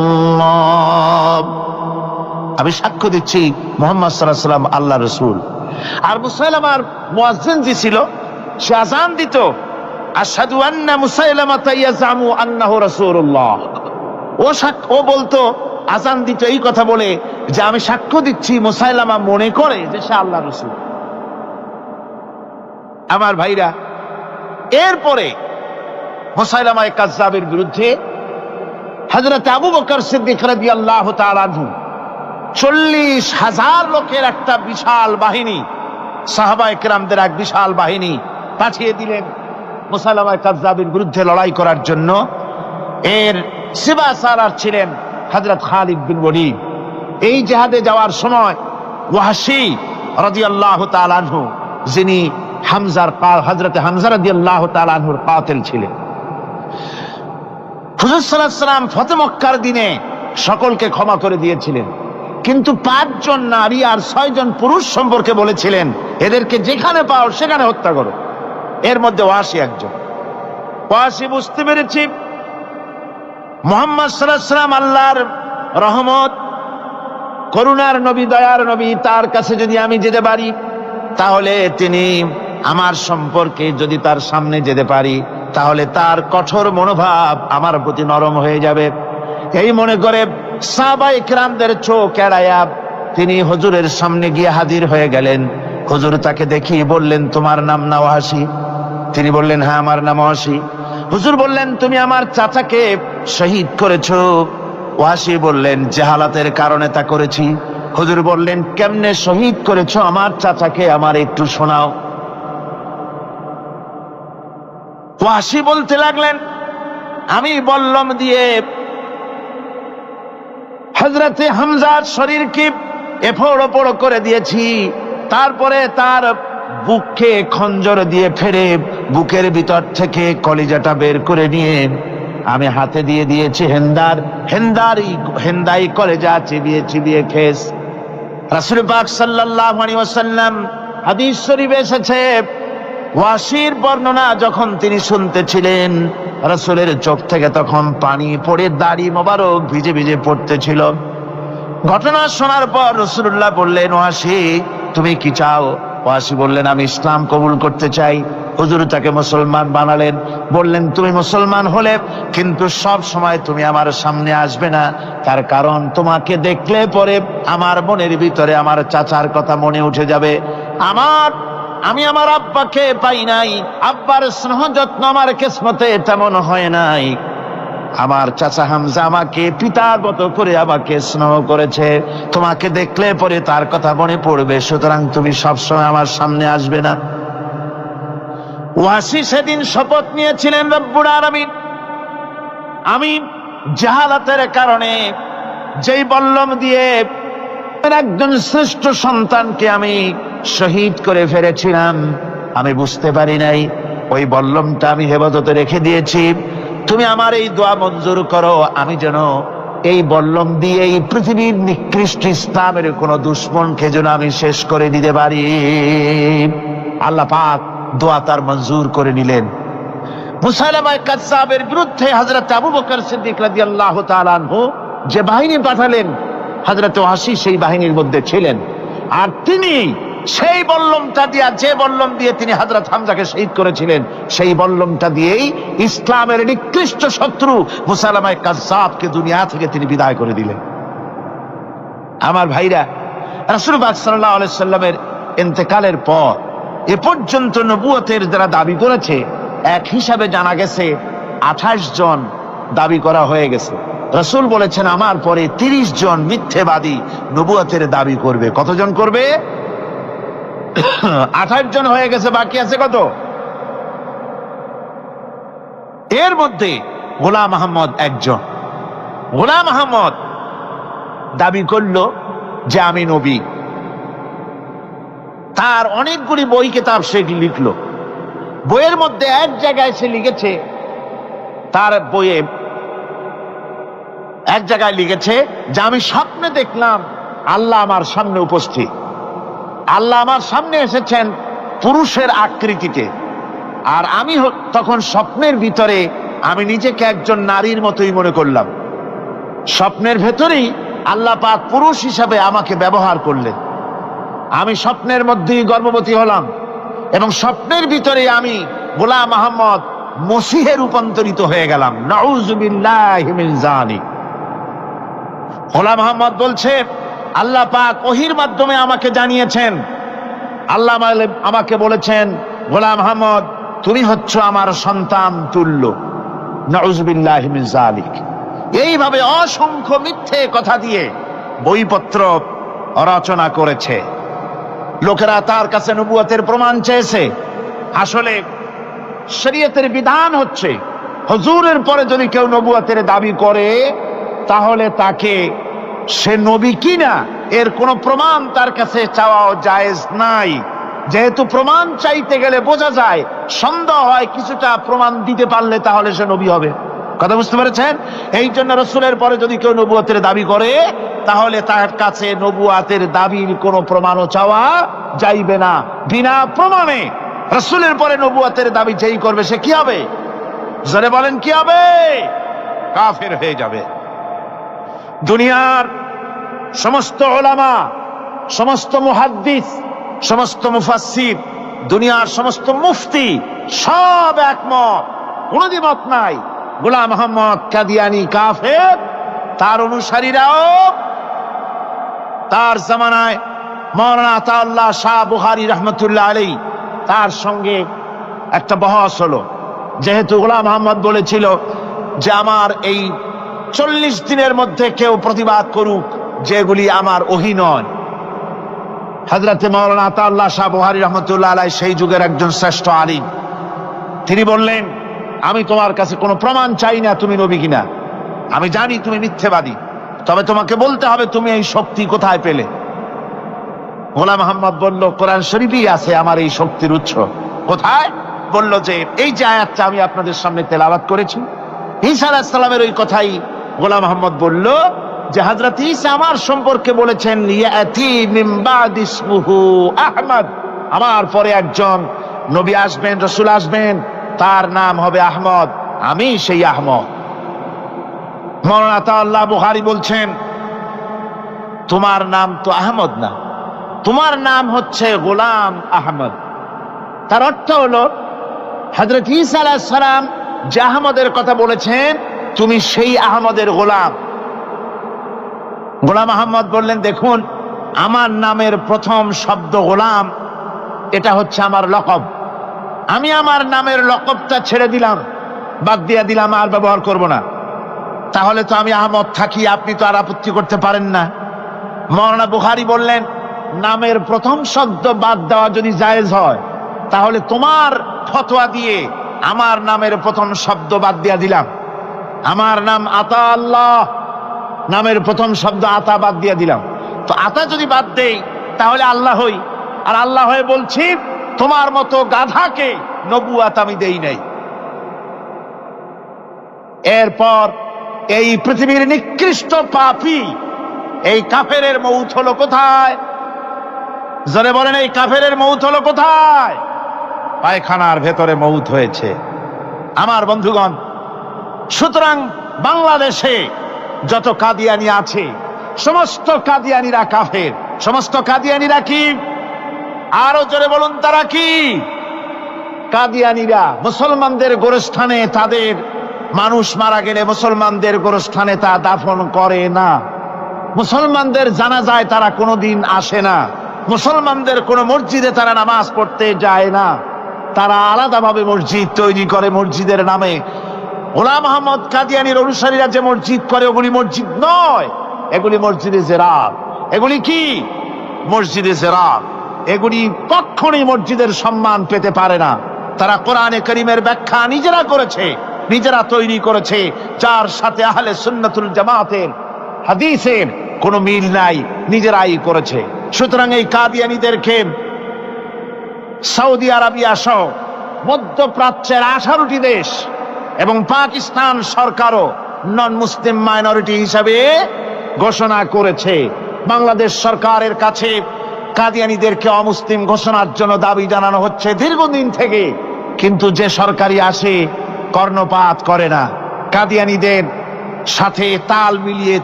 আমি সাক্ষ্য দিচ্ছি মুহাম্মদ সাল্লাল্লাহু আলাইহি ওয়াসাল্লাম আল্লাহর রাসূল। আর মুসাইলামার মুয়াজ্জিন যে ছিল, সে আযান দিত, আশহাদু আন্না মুসাইলামাতা ইয়াজামু আন্নাহু রাসূলুল্লাহ। ও বলতো, আযান দিত এই কথা বলে যে আমি সাক্ষ্য দিচ্ছি মুসাইলামা মনে করে যে সে আল্লাহর রাসূল। আমার ভাইরা, এরপরে মুসাইলামায়ে কাজ্জাবের বিরুদ্ধে হযরত আবু বকর সিদ্দিক রাদিয়াল্লাহু তাআলা আনহু 40,000 লোকের একটা বিশাল বাহিনী, সাহাবায়ে কেরামদের এক বিশাল বাহিনী পাঠিয়ে দিলেন মুসাইলামায়ে কাজ্জাবের বিরুদ্ধে লড়াই করার জন্য। এর সিবাসারার ছিলেন হযরত খালিদ বিন ওয়ালিদ। এই জিহাদে যাওয়ার সময় ওয়াহশী রাদিয়াল্লাহু তাআলা আনহু, যিনি হযরত হামজা রাদিয়াল্লাহু তাআলা আনহুর কাতিল ছিলেন, হুজুর সাল্লাল্লাহু আলাইহি ওয়াসাল্লাম ফতহ মক্কার দিনে সকলকে ক্ষমা করে দিয়েছিলেন, কিন্তু 5 জন নারী আর 6 জন পুরুষ সম্পর্কে বলেছিলেন, এদেরকে যেখানে পাও সেখানে হত্যা করো। এর মধ্যে ওয়াহশী একজন। ওয়াহশী বুঝতে পেরেছি মুহাম্মদ সাল্লাল্লাহু আলাইহি ওয়াসাল্লাম আল্লাহর রহমত, করুণার নবী, দয়ার নবী, তার কাছে যদি আমি যেতে পারি তাহলে তিনি আমার সম্পর্কে, যদি তার সামনে যেতে পারি তাহলে তার কঠোর মনোভাব আমার প্রতি নরম হয়ে যাবে। এই মনে করে সাহাবায়ে কেরামদের চোখ এড়ায়া তিনি হুজুরের সামনে গিয়ে হাজির হয়ে গেলেন। হুজুর তাকে দেখিয়ে বললেন, তোমার নাম না ওয়াসি? তিনি বললেন, হ্যাঁ আমার নাম ওয়াসি। হুজুর বললেন, তুমি আমার চাচাকে শহীদ করেছো? ওয়াসি বললেন, জাহালাতের কারণে তা করেছি। হুজুর বললেন, কেমনে শহীদ করেছো আমার চাচাকে, আমার একটু শোনাও। ওয়াসি বলতে লাগলেন, আমি বল্লম দিয়ে হযরতে হামজার শরীরকে এফোড় ওপড় করে দিয়েছি, তারপরে তার বুককে খঞ্জর দিয়ে ফেরে বুকের ভিতর থেকে কলিজাটা বের করে নিয়ে আমি হাতে দিয়ে দিয়েছি হেন্দাই কলেজা চিবিয়ে চিবিয়ে খেস। রাসূল পাক সাল্লাল্লাহু আলাইহি ওয়াসাল্লাম হাদিস শরীফে এসেছে, ওয়াসির বর্ণনা যখন তিনি শুনতেছিলেন, রাসূলের চোখ থেকে তখন পানি পড়ে দাড়ি মোবারক ভিজে ভিজে পড়তেছিল। ঘটনা শোনার পর রাসূলুল্লাহ বললেন, ওয়াসি তুমি কি চাও? ওয়াসি বললেন, আমি ইসলাম কবুল করতে চাই। হুজুর তাকে মুসলমান বানালেন। বললেন, তুমি মুসলমান হলে কিন্তু সব সময় তুমি আমার সামনে আসবে না, তার কারণ তোমাকে দেখলে পরে আমার মনের ভিতরে আমার চাচার কথা মনে উঠে যাবে। আমি আমার আব্বাকে পাই নাই, আব্বার স্নেহ যত্ন আমার কিসমতে তেমন হয় নাই। আমার চাচা হামজা আমাকে পিতার মতো করে আমাকে স্নেহ করেছে, তোমাকে দেখলে পরে তার কথা মনে পড়বে, সুতরাং তুমি সবসময় আমার সামনে আসবে না। ওয়াসি সেদিন শপথ নিয়েছিলেন, রব্বুল আলামিন আমি জাহালাতের কারণে যেই বল্লম দিয়ে একজন শ্রেষ্ঠ সন্তানকে আমি শহীদ করে ফেলেছিলাম, আমি বুঝতে পারি নাই, ওই বল্লমটা আমি হেফাজতে রেখে দিয়েছি। তুমি আমার এই দোয়া মঞ্জুর করো, আমি যেন এই বল্লম দিয়ে এই পৃথিবীর নিকৃষ্ট ইসলামের কোন দুশ্মনকে যেন আমি শেষ করে দিতে পারি। আল্লাহ পাক দোয়া তার মঞ্জুর করে নিলেন। মুসাইলামা কাযযাবের বিরুদ্ধে হযরত আবু বকর সিদ্দিক রাদিয়াল্লাহু তাআলা আনহু যে বাহিনী পাঠালেন, হযরত ওয়াসি সেই বাহিনীর মধ্যে ছিলেন। আর তিনি সেই বল্লমটা দিয়া, যে বল্লম দিয়ে তিনি হযরত হামজাকে শহীদ করেছিলেন, সেই বল্লমটা দিয়েই ইসলামের নিকৃষ্ট শত্রু মুসাইলামা কাযযাবকে দুনিয়া থেকে তিনি বিদায় করে দিলেন। আমার ভাইরা, রাসূল পাক সাল্লাল্লাহু আলাইহি সাল্লামের ইন্তেকালের পর এ পর্যন্ত নবুয়তের যারা দাবি করেছে, এক হিসাবে জানা গেছে 28 জন দাবি করা হয়ে গেছে। রাসূল বলেছেন, আমার পরে 30 জন মিথ্যেবাদী নবুয়তের দাবি করবে। কতজন করবে? 28 জন হয়ে গেছে, বাকি আছে কত? এর মধ্যে গোলাম আহমদ একজন। গোলাম আহমদ দাবি করলো যে আমি নবী। তার অনেকগুলি বই কিতাব সে লিখলো। বইয়ের মধ্যে এক জায়গায় সে লিখেছে, তার বইয়ে এক জায়গায় লিখেছে যে আমি স্বপ্নে দেখলাম আল্লাহ আমার সামনে উপস্থিত। আল্লাহ আমার সামনে এসেছেন পুরুষের আকৃতিতে, আর আমি তখন স্বপ্নের ভিতরে আমি নিজেকে একজন নারীর মতোই মনে করলাম। স্বপ্নের ভেতরেই আল্লাহ পাক পুরুষ হিসাবে আমাকে ব্যবহার করলেন। আমি স্বপ্নের মধ্যেই গর্ভবতী হলাম এবং স্বপ্নের ভিতরে আমি গোলাম আহমদ মসিহে রূপান্তরিত হয়ে গেলাম। নাউযুবিল্লাহি মিন যালিক। গোলাম আহমদ বলছে, আল্লাহ পাক ওহীর মাধ্যমে আমাকে জানিয়েছেন, আল্লাহ আমাকে বলেছেন, গোলাম আহমদ তুমি হচ্ছ আমার সন্তান তুল্য। নাউযুবিল্লাহি মিন যালিক। এইভাবে অসংখ্য মিথ্যে কথা দিয়ে বইপত্র রচনা করেছে। লোকেরা তার কাছে নবুয়তের প্রমাণ চেয়েছে। আসলে শরীয়তের বিধান হচ্ছে, হুজুরের পরে যদি কেউ নবুয়তের দাবি করে, তাহলে তাকে সে নবী কিনা এর কোনো প্রমাণ তার কাছে চাওয়াও জায়েজ নাই। যেহেতু প্রমাণ চাইতে গেলে বোঝা যায়, সন্দেহ হয়, কিছুটা প্রমাণ দিতে পারলে তাহলে সে নবী হবে। কথা বুঝতে পেরেছেন? এই জন্য রাসূলের পরে যদি কেউ নবুয়তের দাবি করে, তাহলে তার কাছে নবুয়তের দাবির কোনো প্রমাণও চাওয়া যাইবে না। বিনা প্রমাণে রাসূলের পরে নবুয়তের দাবি যেই করবে সে কি হবে? জোরে বলেন, কি হবে? কাফের হয়ে যাবে। দুনিয়ার সমস্ত উলামা, সমস্ত মুহাদ্দিস, সমস্ত মুফাসসির, দুনিয়ার সমস্ত মুফতি সব একমত, কোনো দ্বিমত নাই। গোলাম আহমদ কাদিয়ানী কাফের, তার অনুসারীরাও তার জামানায় মাওলানা আতাউল্লাহ শাহ বুখারী রহমতুল্লাহ আলাইহি তার সঙ্গে একটা বহস হলো। যেহেতু গোলাম মোহাম্মদ বলেছিল যে আমার এই 40 দিনের মধ্যে কেউ প্রতিবাদ করুক যেগুলি আমার ওহী নয়। হযরতে মাওলানা আতাউল্লাহ শাহ বুখারী রহমতুল্লাহ আলাইহি সেই যুগের একজন শ্রেষ্ঠ আলিম, তিনি বললেন, আমি তোমার কাছে কোনো প্রমাণ চাই না তুমি নবী কিনা, আমি জানি তুমি মিথ্যেবাদী, তবে তোমাকে বলতে হবে তুমি এই শক্তি কোথায় পেলে। গোলাম মোহাম্মদ বলল, কোরআন শরীফেই আছে আমার এই শক্তির উৎস। কোথায়? বলল যে এই যে আয়াতটা আমি আপনাদের সামনে তেলাওয়াত করেছি, ঈসা আলাইহিস সালামের ওই কথাই গোলাম মোহাম্মদ বলল যে হযরত ঈসা আমার সম্পর্কে বলেছেন, ইয়াতি মিন বাদি ইসমুহু আহমদ, আমার পরে একজন নবী আসবেন, রাসূল আসবেন, তার নাম হবে আহমদ, আমি সেই আহমদ। মাওলানা আতাউল্লাহ বুখারী বলছেন, তোমার নাম তো আহমদ না, তোমার নাম হচ্ছে গোলাম আহমদ। তার অর্থ হলো হযরত ঈসা আলাইহিস সালাম যে আহমদের কথা বলেছেন, তুমি সেই আহমদের গোলাম। গোলাম আহমদ বললেন, দেখুন আমার নামের প্রথম শব্দ গোলাম, এটা হচ্ছে আমার লকব, আমি আমার নামের লকবটা ছেড়ে দিলাম, বাদ দিয়ে দিলাম, আর ব্যবহার করব না। তাহলে তো আমি আহমদ থাকি, আপনি তো আর আপত্তি করতে পারেন না। মাওলানা বুখারী বললেন, নামের প্রথম শব্দ বাদ দেওয়া যদি জায়েজ হয়, তাহলে তোমার ফতোয়া দিয়ে আমার নামের প্রথম শব্দ বাদ দিয়া দিলাম। আমার নাম আতা আল্লাহ, নামের প্রথম শব্দ আতা বাদ দিয়া দিলাম। তো আতা যদি বাদ দেই তাহলে আল্লাহ হই, আর আল্লাহ হয়ে বলছি তোমার মতো গাধাকে নবুয়াত আমি দেই নাই। এরপর এই পৃথিবীর নিকৃষ্ট পাপী এই কাফেরের মৌত হলো কোথায়? জোরে বলেন, এই কাফেরের মৌত হলো কোথায়? পায়খানার ভেতরে মৌত হয়েছে। আমার বন্ধুগণ, সুতরাং বাংলাদেশে যত কাদিয়ানি আছে, সমস্ত কাদিয়ানিরা কাফের। সমস্ত কাদিয়ানিরা কি? আরো জোরে বলুন, তারা কি? কাদিয়ানিরা মুসলমানদের গোরস্থানে, তাদের মানুষ মারা গেলে মুসলমানদের গোরস্থানে তা দাফন করে না, মুসলমানদের জানাজায় তারা কোনোদিন আসে না, মুসলমানদের কোনো মসজিদে তারা নামাজ পড়তে যায় না, তারা আলাদাভাবে মসজিদ তৈরি করে মসজিদের নামে। গোলাম মোহাম্মদ কাদিয়ানীর অনুসারীরা যে মসজিদ করে, ওগুলি মসজিদ নয়, এগুলি মসজিদে জেরাত। এগুলি কি? মসজিদে জেরাত। এগুলি কখনোই মসজিদের সম্মান পেতে পারে না। তারা কোরআনে কারীমের ব্যাখ্যা নিজেরা করেছে, নিজেরা তৈরি করেছে, যার সাথে আহলে সুন্নাতুল জামাতের হাদিসের কোনো মিল নাই, নিজেরাই করেছে। সুতরাং এই কাদিয়ানীদেরকে সৌদি আরবিয়া সহ মধ্যপ্রাচ্যের 18টি দেশ এবং পাকিস্তান সরকারও নন মুসলিম মাইনরিটি হিসাবে ঘোষণা করেছে। বাংলাদেশ সরকারের কাছে কাদিয়ানীদেরকে অমুসলিম ঘোষণার জন্য দাবি জানানো হচ্ছে দীর্ঘদিন থেকে, কিন্তু যে সরকারি আসে কর্ণপাত করে না, কাদিয়ানীদের সাথে তাল মিলিয়ে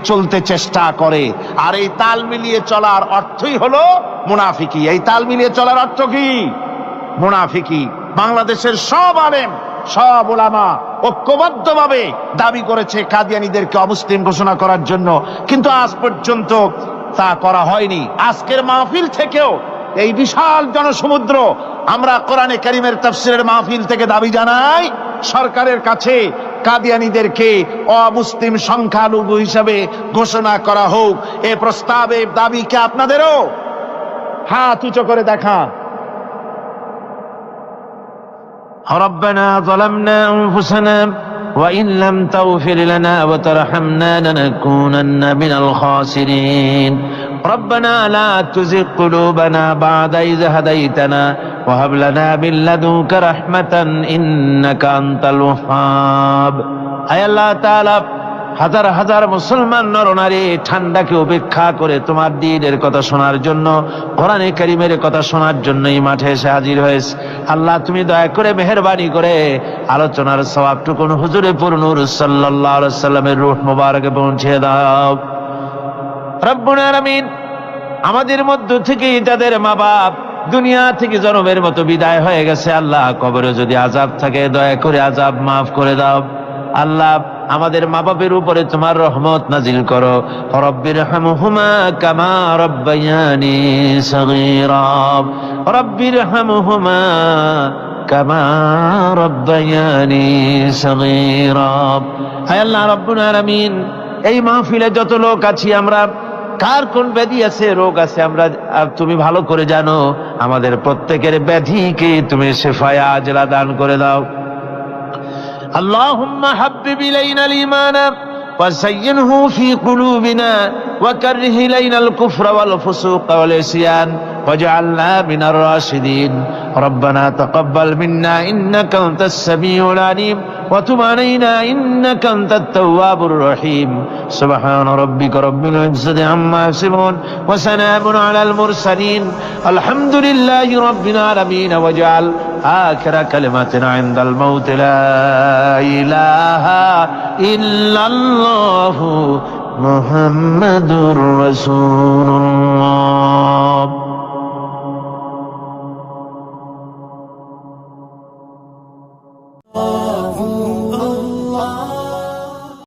চলতে চেষ্টা করে। আর এই তাল মিলিয়ে চলার অর্থই হলো মুনাফিকি। এই তাল মিলিয়ে চলার অর্থ কি? মুনাফিকি। বাংলাদেশের সব আলেম, সব উলামা ঐক্যবদ্ধভাবে দাবি করেছে কাদিয়ানীদেরকে অমুসলিম ঘোষণা করার জন্য, কিন্তু আজ পর্যন্ত তা করা হয়নি। আজকের মাহফিল থেকেও, এই বিশাল জনসমুদ্র, আমরা কোরআনে কারীমের তাফসীরের মাহফিল থেকে দাবি জানাই সরকারের কাছে কাদিয়ানীদেরকে অমুসলিম সংখ্যালঘু হিসাবে ঘোষণা করা হোক। এ প্রস্তাবে দাবিকে আপনাদেরও হাত উঁচু করে দেখা। ربنا ظلمنا أنفسنا وإن لم تغفر لنا وترحمنا لنكونن من الخاسرين ربنا لا تزغ قلوبنا بعد إذ هديتنا وهب لنا من لدنك رحمة إنك أنت الوهاب। আয় আল্লাহ তাআলা, হাজার হাজার মুসলমান নরনারী ঠান্ডাকে উপেক্ষা করে তোমার দ্বীনের কথা শোনার জন্য, কোরআনে কারীমের কথা শোনার জন্য এই মাঠে এসে হাজির হয়েছে। আল্লাহ, তুমি দয়া করে মেহেরবানি করে আলোচনার সওয়াবটুকুন হুজুরে পুর নূর সাল্লাল্লাহু আলাইহি সাল্লামের রূহ মুবারকে পৌঁছে দাও। রব্বুল আলামিন, আমাদের মধ্য থেকে যাদের মা বাপ দুনিয়া থেকে জনমের মতো বিদায় হয়ে গেছে, আল্লাহ কবরে যদি আযাব থাকে দয়া করে আযাব মাফ করে দাও। আল্লাহ আমাদের মা বাবার উপরে তোমার রহমত নাজিল করো। রব্বিরহামহুমা কামা রব্বায়ানি সগীরা, রব্বিরহামহুমা কামা রব্বায়ানি সগীরা। হে আল্লাহ রাব্বুল আলামিন, এই মাহফিলে যত লোক আছি আমরা, কার কোন ব্যাধি আছে, রোগ আছে, আমরা তুমি ভালো করে জানো। আমাদের প্রত্যেকের ব্যাধিকে তুমি শিফায়ে আজলা দান করে দাও। اللهم حبب إلينا الإيمان وزينه في قلوبنا وكره إلينا الكفر والفسوق والعصيان واجعلنا من الراشدين. ربنا تقبل منا إنك أنت السميع العليم وتب علينا إنك أنت التواب الرحيم. سبحان ربك رب العزة عما يصفون وسلام على المرسلين الحمد لله رب العالمين. واجعل آخر كلمتنا عند الموت لا إله إلا الله محمد رسول الله.